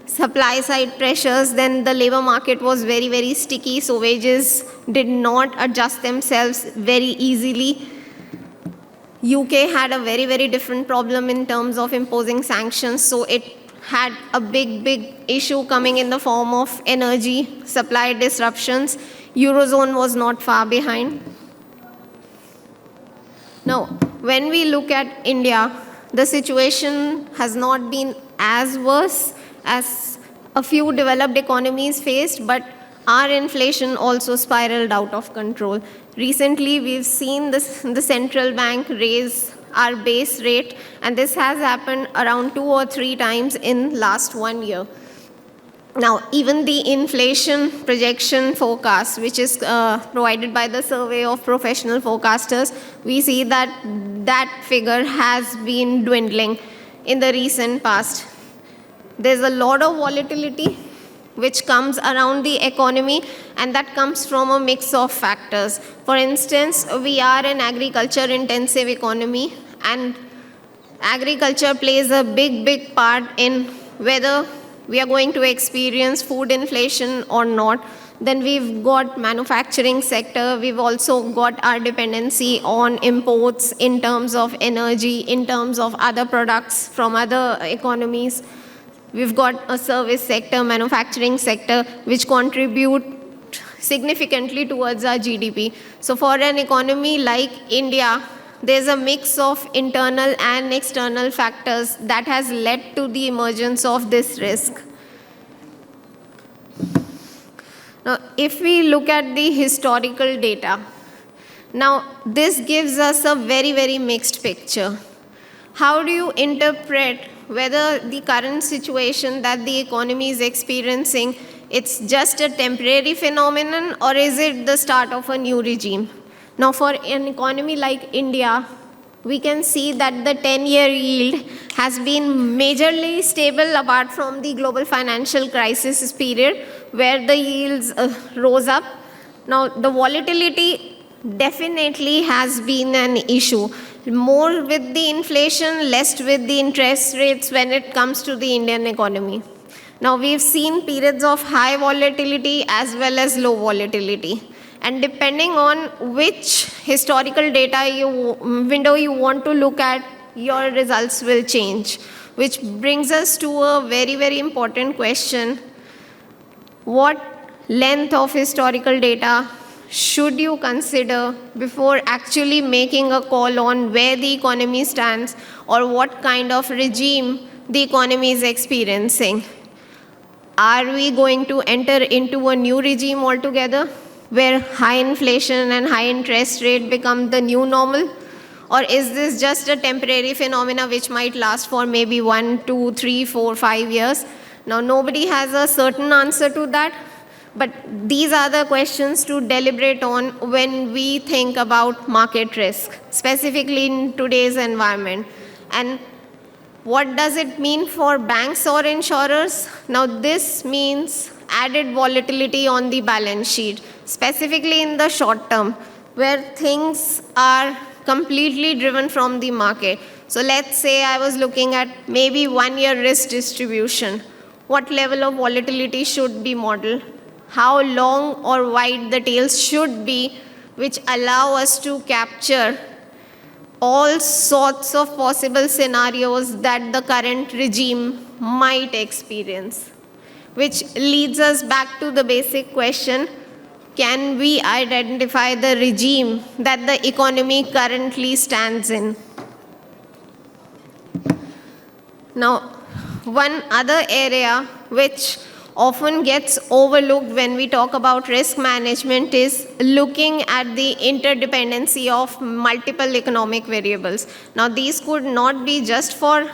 Speaker 7: supply side pressures, then the labor market was very, very sticky, so wages did not adjust themselves very easily. UK had a very, very different problem in terms of imposing sanctions, so it had a big, big issue coming in the form of energy supply disruptions. Eurozone was not far behind. Now, when we look at India, the situation has not been as worse as a few developed economies faced, but our inflation also spiraled out of control. Recently, we've seen the central bank raise our base rate, and this has happened around 2 or 3 times in last 1 year. Now, even the inflation projection forecast, which is provided by the survey of professional forecasters, we see that that figure has been dwindling in the recent past. There's a lot of volatility which comes around the economy, and that comes from a mix of factors. For instance, we are an agriculture-intensive economy, and agriculture plays a big, big part in whether we are going to experience food inflation or not. Then we've got manufacturing sector. We've also got our dependency on imports in terms of energy, in terms of other products from other economies. We've got a service sector, manufacturing sector, which contribute significantly towards our GDP. So for an economy like India, there's a mix of internal and external factors that has led to the emergence of this risk. Now, if we look at the historical data, now this gives us a very, very mixed picture. How do you interpret whether the current situation that the economy is experiencing, it's just a temporary phenomenon, or is it the start of a new regime? Now, for an economy like India, we can see that the 10-year yield has been majorly stable apart from the global financial crisis period where the yields rose up. Now, the volatility definitely has been an issue. More with the inflation, less with the interest rates when it comes to the Indian economy. Now, we've seen periods of high volatility as well as low volatility. And depending on which historical data window you want to look at, your results will change. Which brings us to a very, very important question. What length of historical data should you consider before actually making a call on where the economy stands or what kind of regime the economy is experiencing? Are we going to enter into a new regime altogether where high inflation and high interest rate become the new normal? Or is this just a temporary phenomena which might last for maybe 1, 2, 3, 4, 5 years? Now, nobody has a certain answer to that, but these are the questions to deliberate on when we think about market risk, specifically in today's environment. And what does it mean for banks or insurers? Now, this means added volatility on the balance sheet, specifically in the short term, where things are completely driven from the market. So let's say I was looking at maybe 1 year risk distribution. What level of volatility should be modeled? How long or wide the tails should be, which allow us to capture all sorts of possible scenarios that the current regime might experience. Which leads us back to the basic question, can we identify the regime that the economy currently stands in? Now, one other area which often gets overlooked when we talk about risk management is looking at the interdependency of multiple economic variables. Now, these could not be just for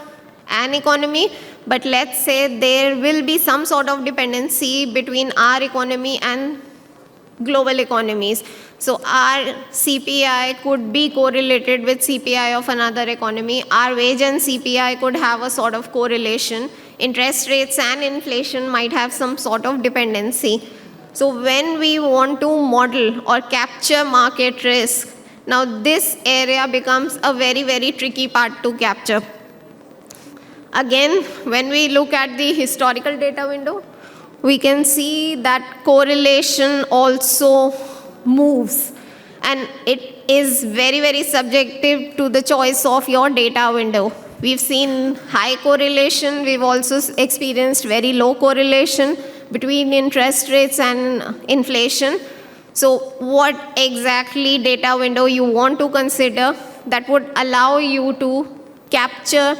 Speaker 7: an economy, but let's say there will be some sort of dependency between our economy and global economies. So our CPI could be correlated with CPI of another economy. Our wage and CPI could have a sort of correlation. Interest rates and inflation might have some sort of dependency. So when we want to model or capture market risk, now this area becomes a very, very tricky part to capture. Again, when we look at the historical data window, we can see that correlation also moves, and it is very, very subjective to the choice of your data window. We've seen high correlation, we've also experienced very low correlation between interest rates and inflation. So what exactly data window you want to consider that would allow you to capture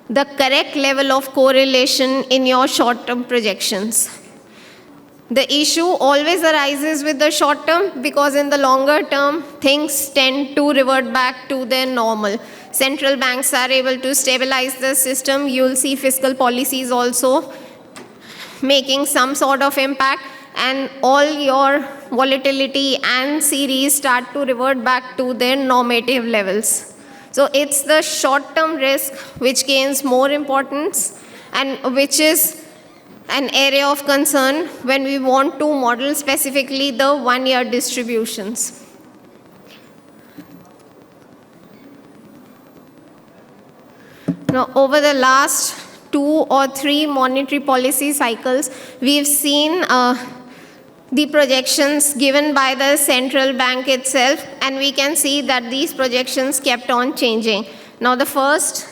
Speaker 7: the correct level of correlation in your short-term projections? The issue always arises with the short term because in the longer term, things tend to revert back to their normal. Central banks are able to stabilize the system. You'll see fiscal policies also making some sort of impact, and all your volatility and series start to revert back to their normative levels. So it's the short-term risk which gains more importance and which is an area of concern when we want to model specifically the 1 year distributions. Now, over the last 2 or 3 monetary policy cycles, we've seen the projections given by the central bank itself, and we can see that these projections kept on changing. Now, the first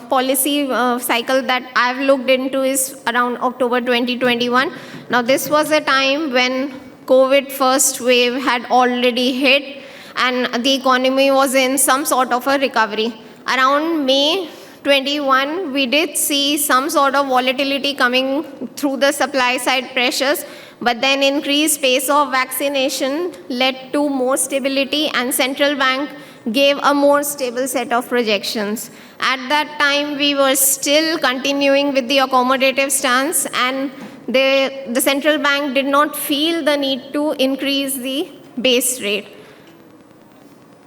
Speaker 7: policy cycle that I've looked into is around October 2021. Now, this was a time when COVID first wave had already hit and the economy was in some sort of a recovery. Around May 21, we did see some sort of volatility coming through the supply side pressures, but then increased pace of vaccination led to more stability, and central bank gave a more stable set of projections. At that time, we were still continuing with the accommodative stance, and the central bank did not feel the need to increase the base rate.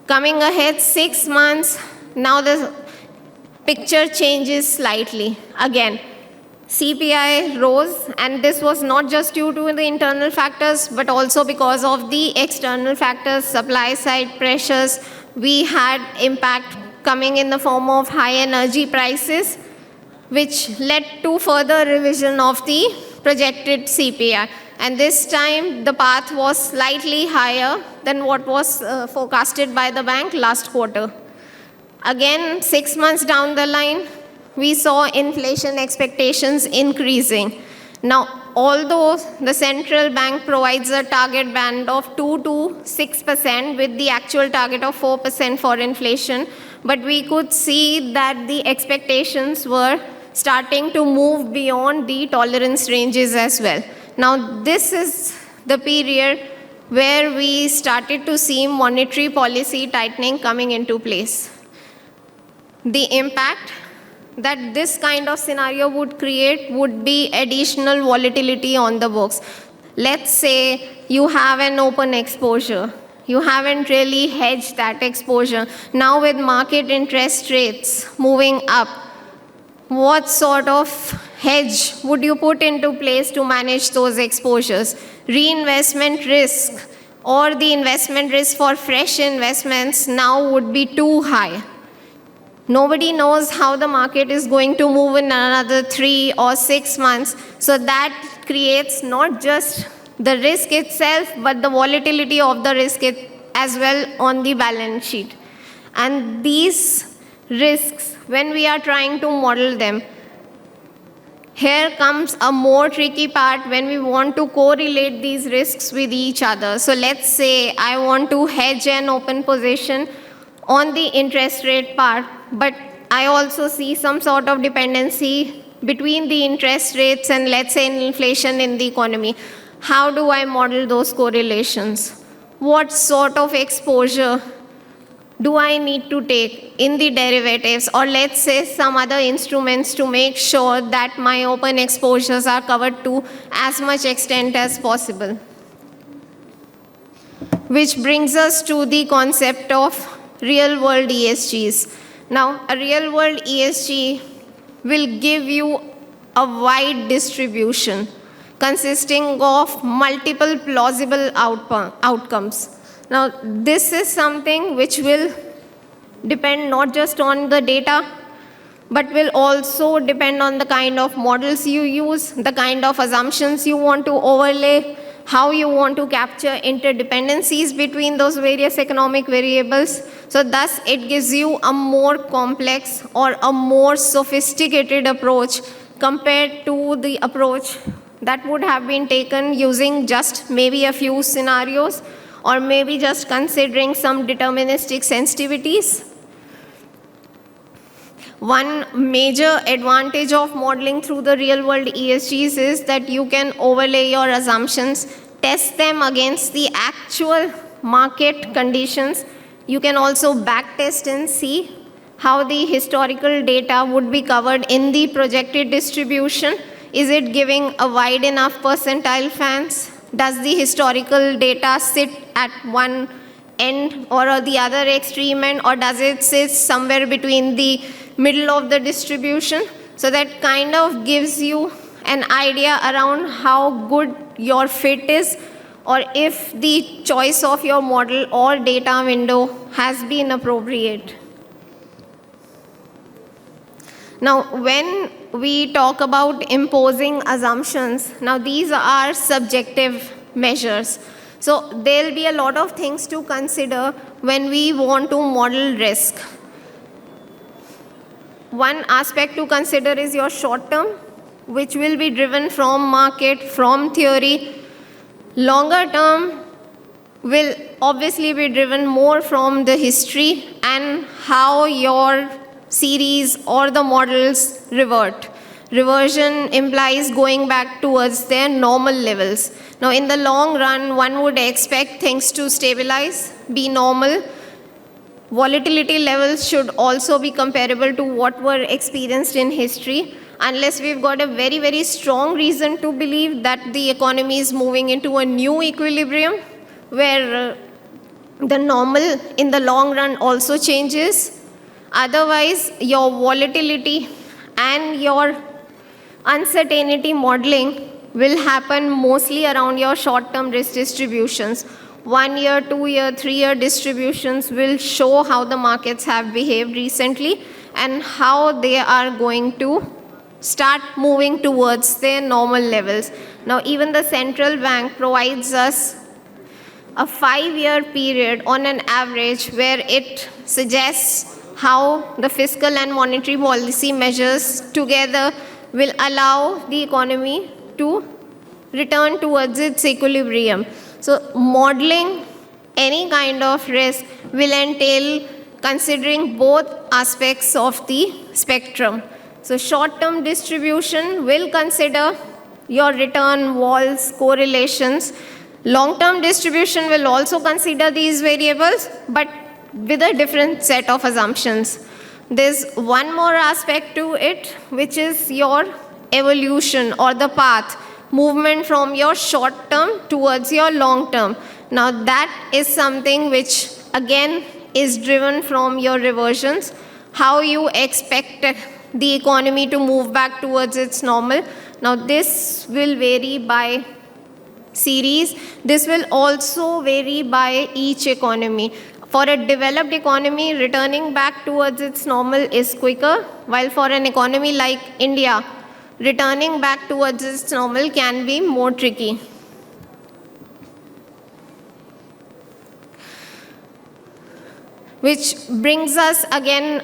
Speaker 7: Coming ahead 6 months, now the picture changes slightly. Again, CPI rose, and this was not just due to the internal factors, but also because of the external factors, supply side pressures. We had impact coming in the form of high energy prices, which led to further revision of the projected CPI. And this time, the path was slightly higher than what was forecasted by the bank last quarter. Again, 6 months down the line, we saw inflation expectations increasing. Now, although the central bank provides a target band of 2 to 6% with the actual target of 4% for inflation, but we could see that the expectations were starting to move beyond the tolerance ranges as well. Now, this is the period where we started to see monetary policy tightening coming into place. The impact that this kind of scenario would create would be additional volatility on the books. Let's say you have an open exposure. You haven't really hedged that exposure. Now with market interest rates moving up, what sort of hedge would you put into place to manage those exposures? Reinvestment risk or the investment risk for fresh investments now would be too high. Nobody knows how the market is going to move in another 3 or 6 months. So that creates not just the risk itself, but the volatility of the risk as well on the balance sheet. And these risks, when we are trying to model them, here comes a more tricky part when we want to correlate these risks with each other. So let's say I want to hedge an open position on the interest rate part, but I also see some sort of dependency between the interest rates and, let's say, inflation in the economy. How do I model those correlations? What sort of exposure do I need to take in the derivatives, or let's say some other instruments, to make sure that my open exposures are covered to as much extent as possible? Which brings us to the concept of real-world ESGs. Now, a real-world ESG will give you a wide distribution consisting of multiple plausible outcomes. Now, this is something which will depend not just on the data, but will also depend on the kind of models you use, the kind of assumptions you want to overlay, how you want to capture interdependencies between those various economic variables. So thus, it gives you a more complex or a more sophisticated approach compared to the approach that would have been taken using just maybe a few scenarios, or maybe just considering some deterministic sensitivities. One major advantage of modeling through the real-world ESGs is that you can overlay your assumptions, test them against the actual market conditions. You can also backtest and see how the historical data would be covered in the projected distribution. Is it giving a wide enough percentile fans? Does the historical data sit at one end or the other extreme end, or does it sit somewhere between the middle of the distribution? So that kind of gives you an idea around how good your fit is, or if the choice of your model or data window has been appropriate. Now, when we talk about imposing assumptions, now these are subjective measures. So there'll be a lot of things to consider when we want to model risk. One aspect to consider is your short term, which will be driven from market, from theory. Longer term will obviously be driven more from the history and how your series or the models revert. Reversion implies going back towards their normal levels. Now, in the long run, one would expect things to stabilize, be normal. Volatility levels should also be comparable to what were experienced in history, unless we've got a very, very strong reason to believe that the economy is moving into a new equilibrium where the normal in the long run also changes. Otherwise, your volatility and your uncertainty modeling will happen mostly around your short-term risk distributions. 1 year, 2 year, 3 year distributions will show how the markets have behaved recently and how they are going to start moving towards their normal levels. Now, even the central bank provides us a 5-year period on an average where it suggests how the fiscal and monetary policy measures together will allow the economy to return towards its equilibrium. So modeling any kind of risk will entail considering both aspects of the spectrum. So short-term distribution will consider your return walls, correlations. Long-term distribution will also consider these variables, but with a different set of assumptions. There's one more aspect to it, which is your evolution or the path, movement from your short term towards your long term. Now that is something which again is driven from your reversions, how you expect the economy to move back towards its normal. Now this will vary by series. This will also vary by each economy. For a developed economy, returning back towards its normal is quicker, while for an economy like India, returning back towards its normal can be more tricky. Which brings us again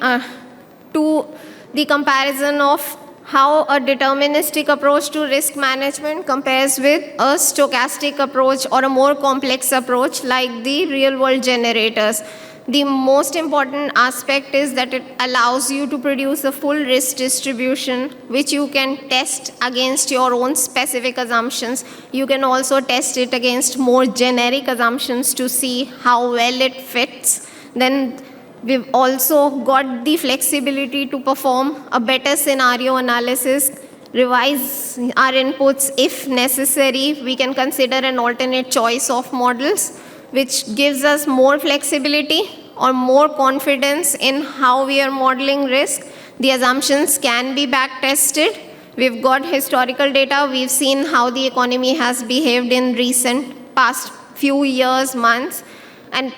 Speaker 7: to the comparison of how a deterministic approach to risk management compares with a stochastic approach or a more complex approach like the real-world generators. The most important aspect is that it allows you to produce a full risk distribution which you can test against your own specific assumptions. You can also test it against more generic assumptions to see how well it fits. Then we've also got the flexibility to perform a better scenario analysis, revise our inputs if necessary. We can consider an alternate choice of models, which gives us more flexibility or more confidence in how we are modeling risk. The assumptions can be back tested. We've got historical data. We've seen how the economy has behaved in recent past few years, months, and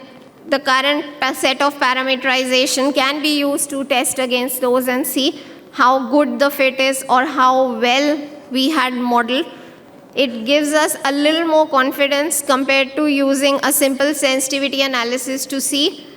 Speaker 7: the current set of parameterization can be used to test against those and see how good the fit is or how well we had modeled. It gives us a little more confidence compared to using a simple sensitivity analysis to see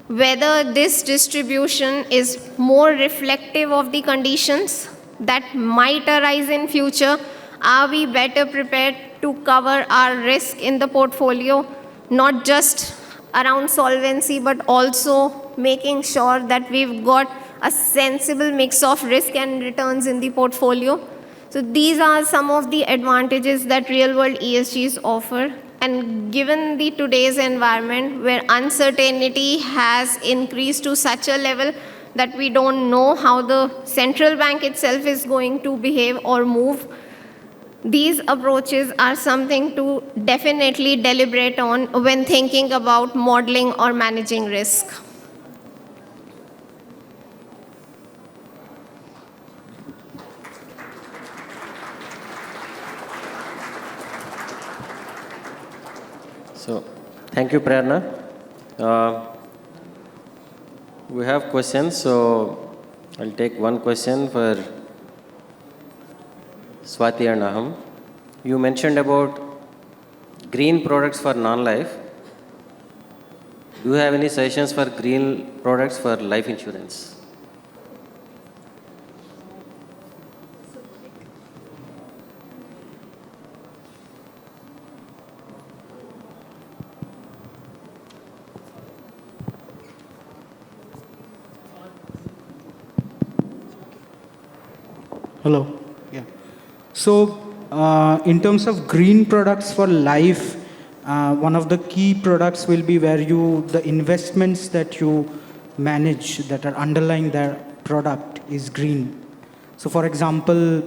Speaker 7: whether this distribution is more reflective of the conditions that might arise in future. Are we better prepared to cover our risk in the portfolio, not just around solvency, but also making sure that we've got a sensible mix of risk and returns in the portfolio. So these are some of the advantages that real-world ESGs offer. And given the today's environment where uncertainty has increased to such a level that we don't know how the central bank itself is going to behave or move, these approaches are something to definitely deliberate on when thinking about modeling or managing risk.
Speaker 2: So, thank you, Prerna. We have questions, so I'll take one question for Swati and Ahum. You mentioned about green products for non-life. Do you have any suggestions for green products for life insurance?
Speaker 6: Hello. Yeah. So, in terms of green products for life, one of the key products will be where the investments that you manage that are underlying their product is green. So, for example,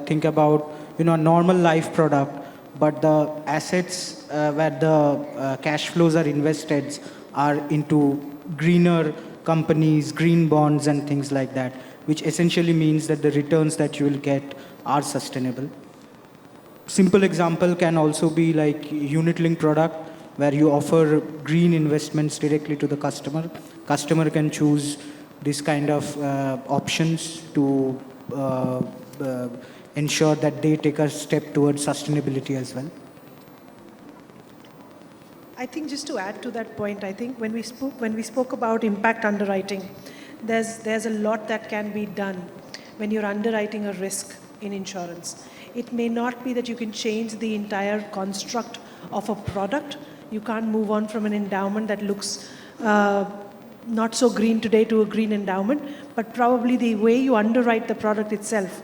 Speaker 6: think about a normal life product, but the assets where the cash flows are invested are into greener companies, green bonds, and things like that, which essentially means that the returns that you will get are sustainable. Simple example can also be like unit-linked product, where you offer green investments directly to the customer. Customer can choose this kind of options to ensure that they take a step towards sustainability as well.
Speaker 5: I think just to add to that point, I think when we spoke about impact underwriting, there's a lot that can be done when you're underwriting a risk in insurance. It may not be that you can change the entire construct of a product. You can't move on from an endowment that looks not so green today to a green endowment, but probably the way you underwrite the product itself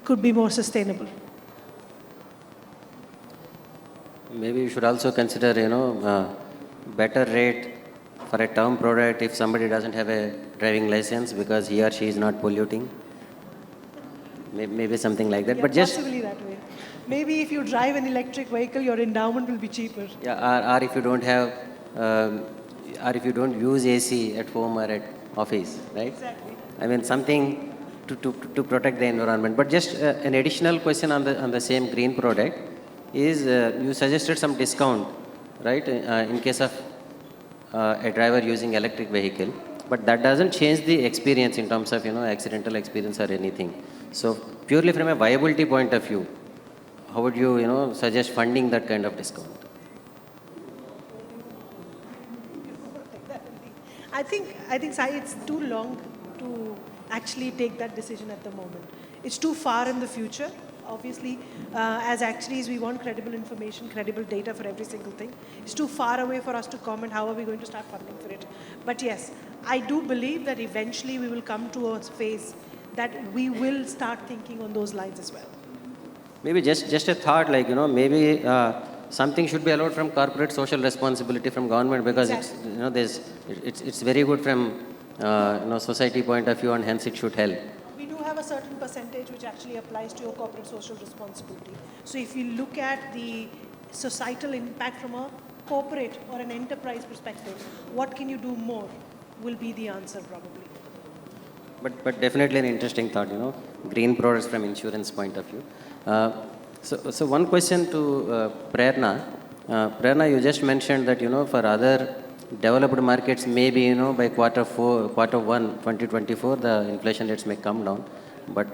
Speaker 5: could be more sustainable.
Speaker 2: Maybe you should also consider, better rate for a term product if somebody doesn't have a driving license because he or she is not polluting. Maybe something like that.
Speaker 5: Yeah,
Speaker 2: but just
Speaker 5: possibly that way. Maybe if you drive an electric vehicle, your endowment will be cheaper.
Speaker 2: yeah, or if you don't have, or if you don't use AC at home or at office, right?
Speaker 5: Exactly.
Speaker 2: I mean something to protect the environment. But just an additional question on the same green product is you suggested some discount, right? In case of a driver using electric vehicle, but that doesn't change the experience in terms of accidental experience or anything. So purely from a viability point of view, how would you suggest funding that kind of discount?
Speaker 5: I think Sai, it's too long to actually take that decision at the moment. It's too far in the future. Obviously, as actuaries, we want credible information, credible data for every single thing. It's too far away for us to comment how are we going to start funding for it. But yes, I do believe that eventually we will come to a phase that we will start thinking on those lines as well.
Speaker 2: Maybe just a thought, like, maybe something should be allowed from corporate social responsibility from government because
Speaker 5: Exactly.
Speaker 2: it's very good from society point of view and hence it should help.
Speaker 5: We do have a certain percentage which actually applies to your corporate social responsibility. So if you look at the societal impact from a corporate or an enterprise perspective, what can you do more will be the answer probably.
Speaker 2: But definitely an interesting thought, green products from insurance point of view. So one question to Prerna. Prerna, you just mentioned that, for other developed markets, maybe, by quarter 1, 2024, the inflation rates may come down, but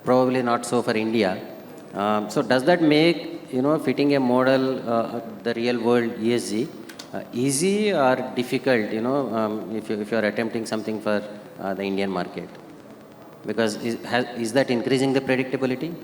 Speaker 2: probably not so for India. So does that make, fitting a model, the real world ESG, easy or difficult, if you are attempting something for the Indian market? Because is that increasing the predictability?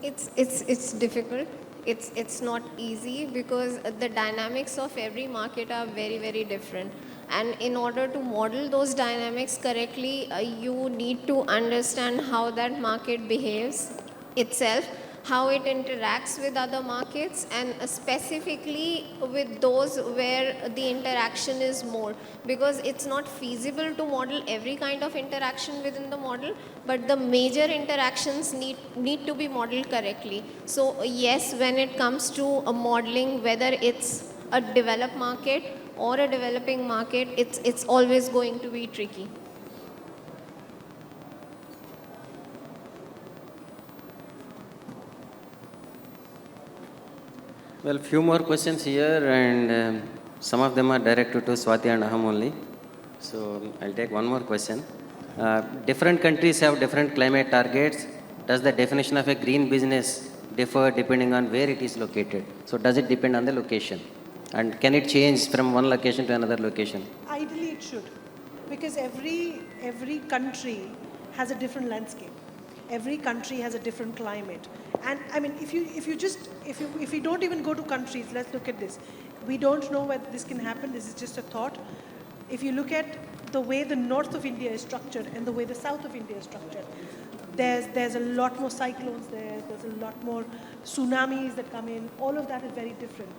Speaker 7: It's difficult. It's not easy because the dynamics of every market are very, very different. And in order to model those dynamics correctly, you need to understand how that market behaves itself, how it interacts with other markets, and specifically with those where the interaction is more. Because it's not feasible to model every kind of interaction within the model, but the major interactions need to be modeled correctly. So yes, when it comes to a modeling, whether it's a developed market or a developing market, it's always going to be tricky.
Speaker 2: Well, few more questions here, and some of them are directed to Swati and Ahum only. So I'll take one more question. Different countries have different climate targets. Does the definition of a green business differ depending on where it is located? So does it depend on the location? And can it change from one location to another location?
Speaker 5: Ideally it should, because every country has a different landscape. Every country has a different climate. And I mean, if you don't even go to countries, let's look at this. We don't know whether this can happen. This is just a thought. If you look at the way the north of India is structured and the way the south of India is structured, there's a lot more cyclones there. There's a lot more tsunamis that come in. All of that is very different.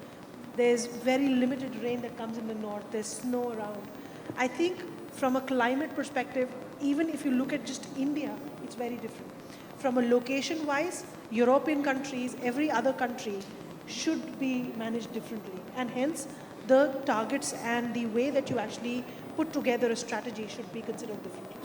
Speaker 5: There's very limited rain that comes in the north. There's snow around. I think from a climate perspective, even if you look at just India, it's very different. From a location-wise, European countries, every other country should be managed differently. And hence, the targets and the way that you actually put together a strategy should be considered differently.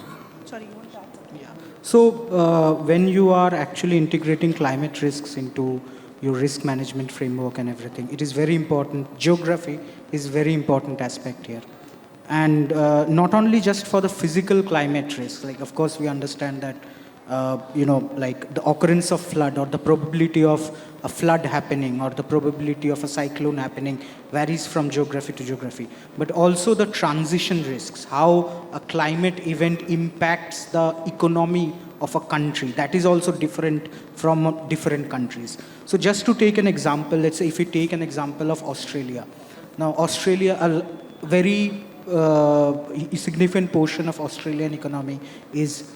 Speaker 5: Sorry, you want to answer?
Speaker 6: Yeah. So when you are actually integrating climate risks into your risk management framework and everything, it is very important. Geography is very important aspect here. And not only just for the physical climate risk, like of course we understand that like the occurrence of flood or the probability of a flood happening or the probability of a cyclone happening varies from geography to geography. But also the transition risks, how a climate event impacts the economy of a country. That is also different from different countries. So just to take an example, let's say if we take an example of Australia. Now Australia, a very significant portion of Australian economy is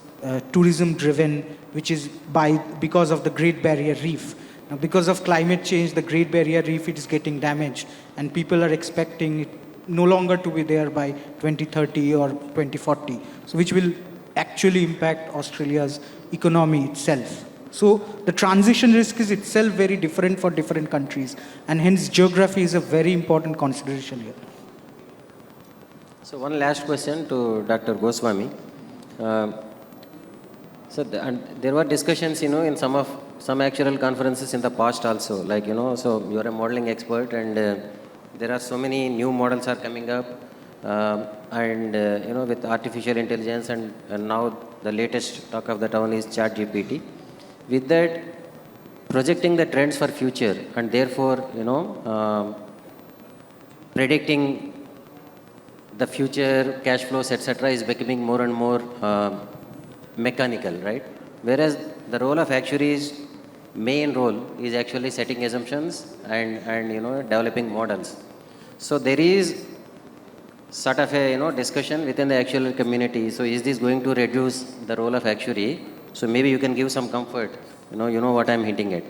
Speaker 6: tourism driven, which is because of the Great Barrier Reef. Now, because of climate change, the Great Barrier Reef is getting damaged, and people are expecting it no longer to be there by 2030 or 2040, so which will actually impact Australia's economy itself. So the transition risk is itself very different for different countries, and hence geography is a very important consideration here.
Speaker 2: So one last question to Dr. Goswami. And there were discussions, in some actuarial conferences in the past also, like, so you're a modeling expert, and there are so many new models are coming up, and, with artificial intelligence, and now the latest talk of the town is ChatGPT. With that, projecting the trends for future, and therefore, predicting the future cash flows, etc., is becoming more and more mechanical, right? Whereas the role of actuaries, main role is actually setting assumptions and developing models. So there is sort of a discussion within the actuarial community. So is this going to reduce the role of actuary? So maybe you can give some comfort. You know what I'm hinting at.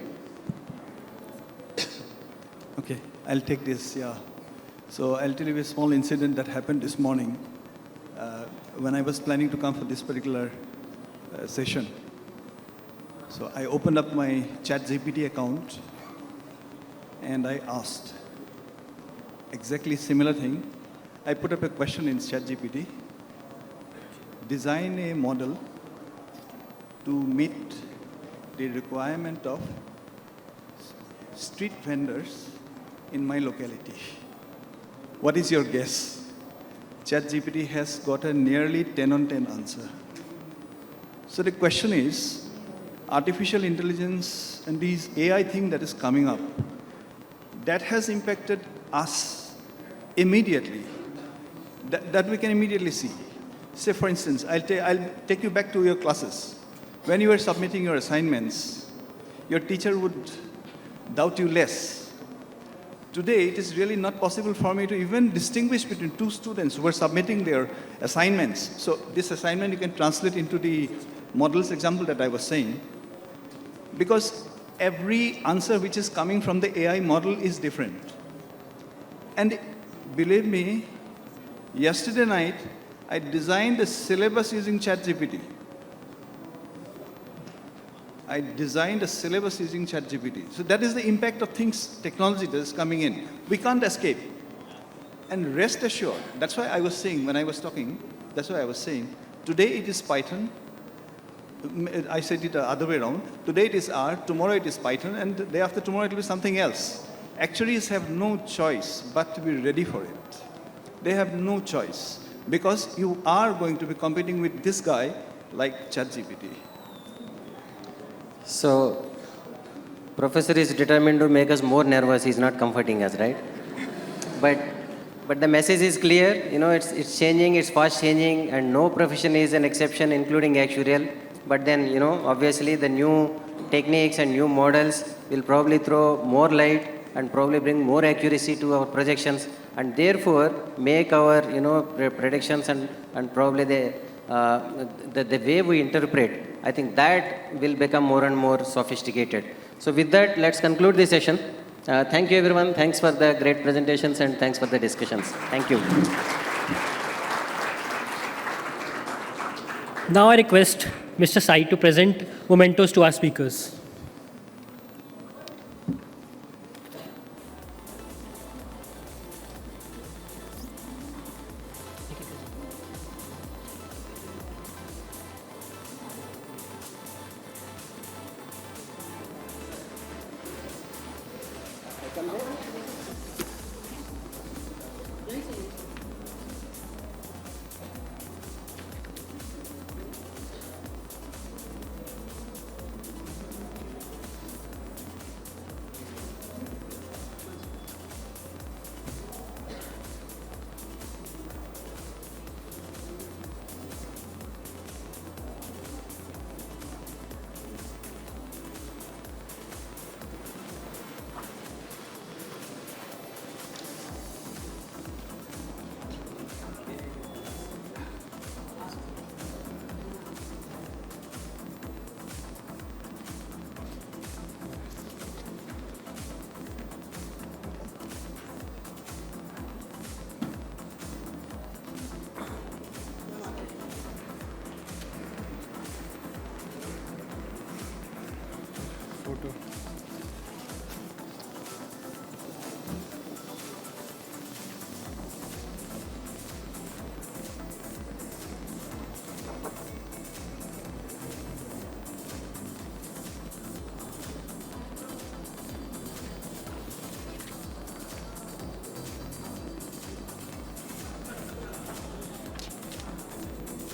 Speaker 4: Okay, I'll take this. Yeah. So I'll tell you a small incident that happened this morning when I was planning to come for this particular session. So I opened up my ChatGPT account and I asked exactly similar thing. I put up a question in ChatGPT, design a model to meet the requirement of street vendors in my locality. What is your guess? ChatGPT has got a nearly 10 on 10 answer. So the question is, artificial intelligence and these AI thing that is coming up, that has impacted us immediately, that we can immediately see. Say, for instance, I'll take you back to your classes. When you were submitting your assignments, your teacher would doubt you less. Today, it is really not possible for me to even distinguish between two students who are submitting their assignments. So this assignment you can translate into the models example that I was saying, because every answer which is coming from the AI model is different. And believe me, yesterday night, I designed a syllabus using ChatGPT. I designed a syllabus using ChatGPT. So that is the impact of things, technology that is coming in. We can't escape. And rest assured, that's why I was saying, when I was talking, that's why I was saying, today it is Python. I said it the other way around. Today it is R, tomorrow it is Python, and the day after tomorrow it will be something else. Actuaries have no choice but to be ready for it. They have no choice, because you are going to be competing with this guy like ChatGPT.
Speaker 2: So, professor is determined to make us more nervous. He's not comforting us, right? But the message is clear. It's changing. It's fast changing, and no profession is an exception, including actuarial. But then, obviously, the new techniques and new models will probably throw more light and probably bring more accuracy to our projections, and therefore make our predictions and probably the way we interpret. I think that will become more and more sophisticated. So with that, let's conclude this session. Thank you, everyone. Thanks for the great presentations and thanks for the discussions. Thank you.
Speaker 1: Now I request Mr. Sai to present mementos to our speakers.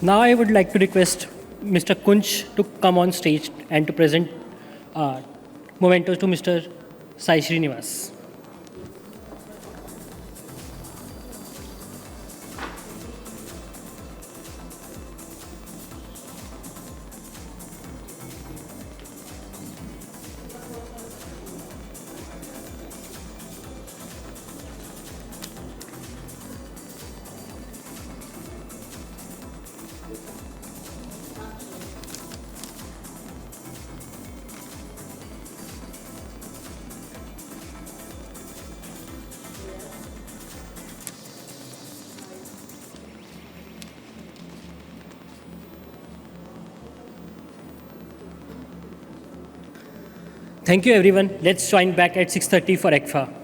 Speaker 1: Now I would like to request Mr. Kunch to come on stage and to present mementos to Mr. Sai Srinivas. Thank you, everyone. Let's join back at 6:30 for ECFA.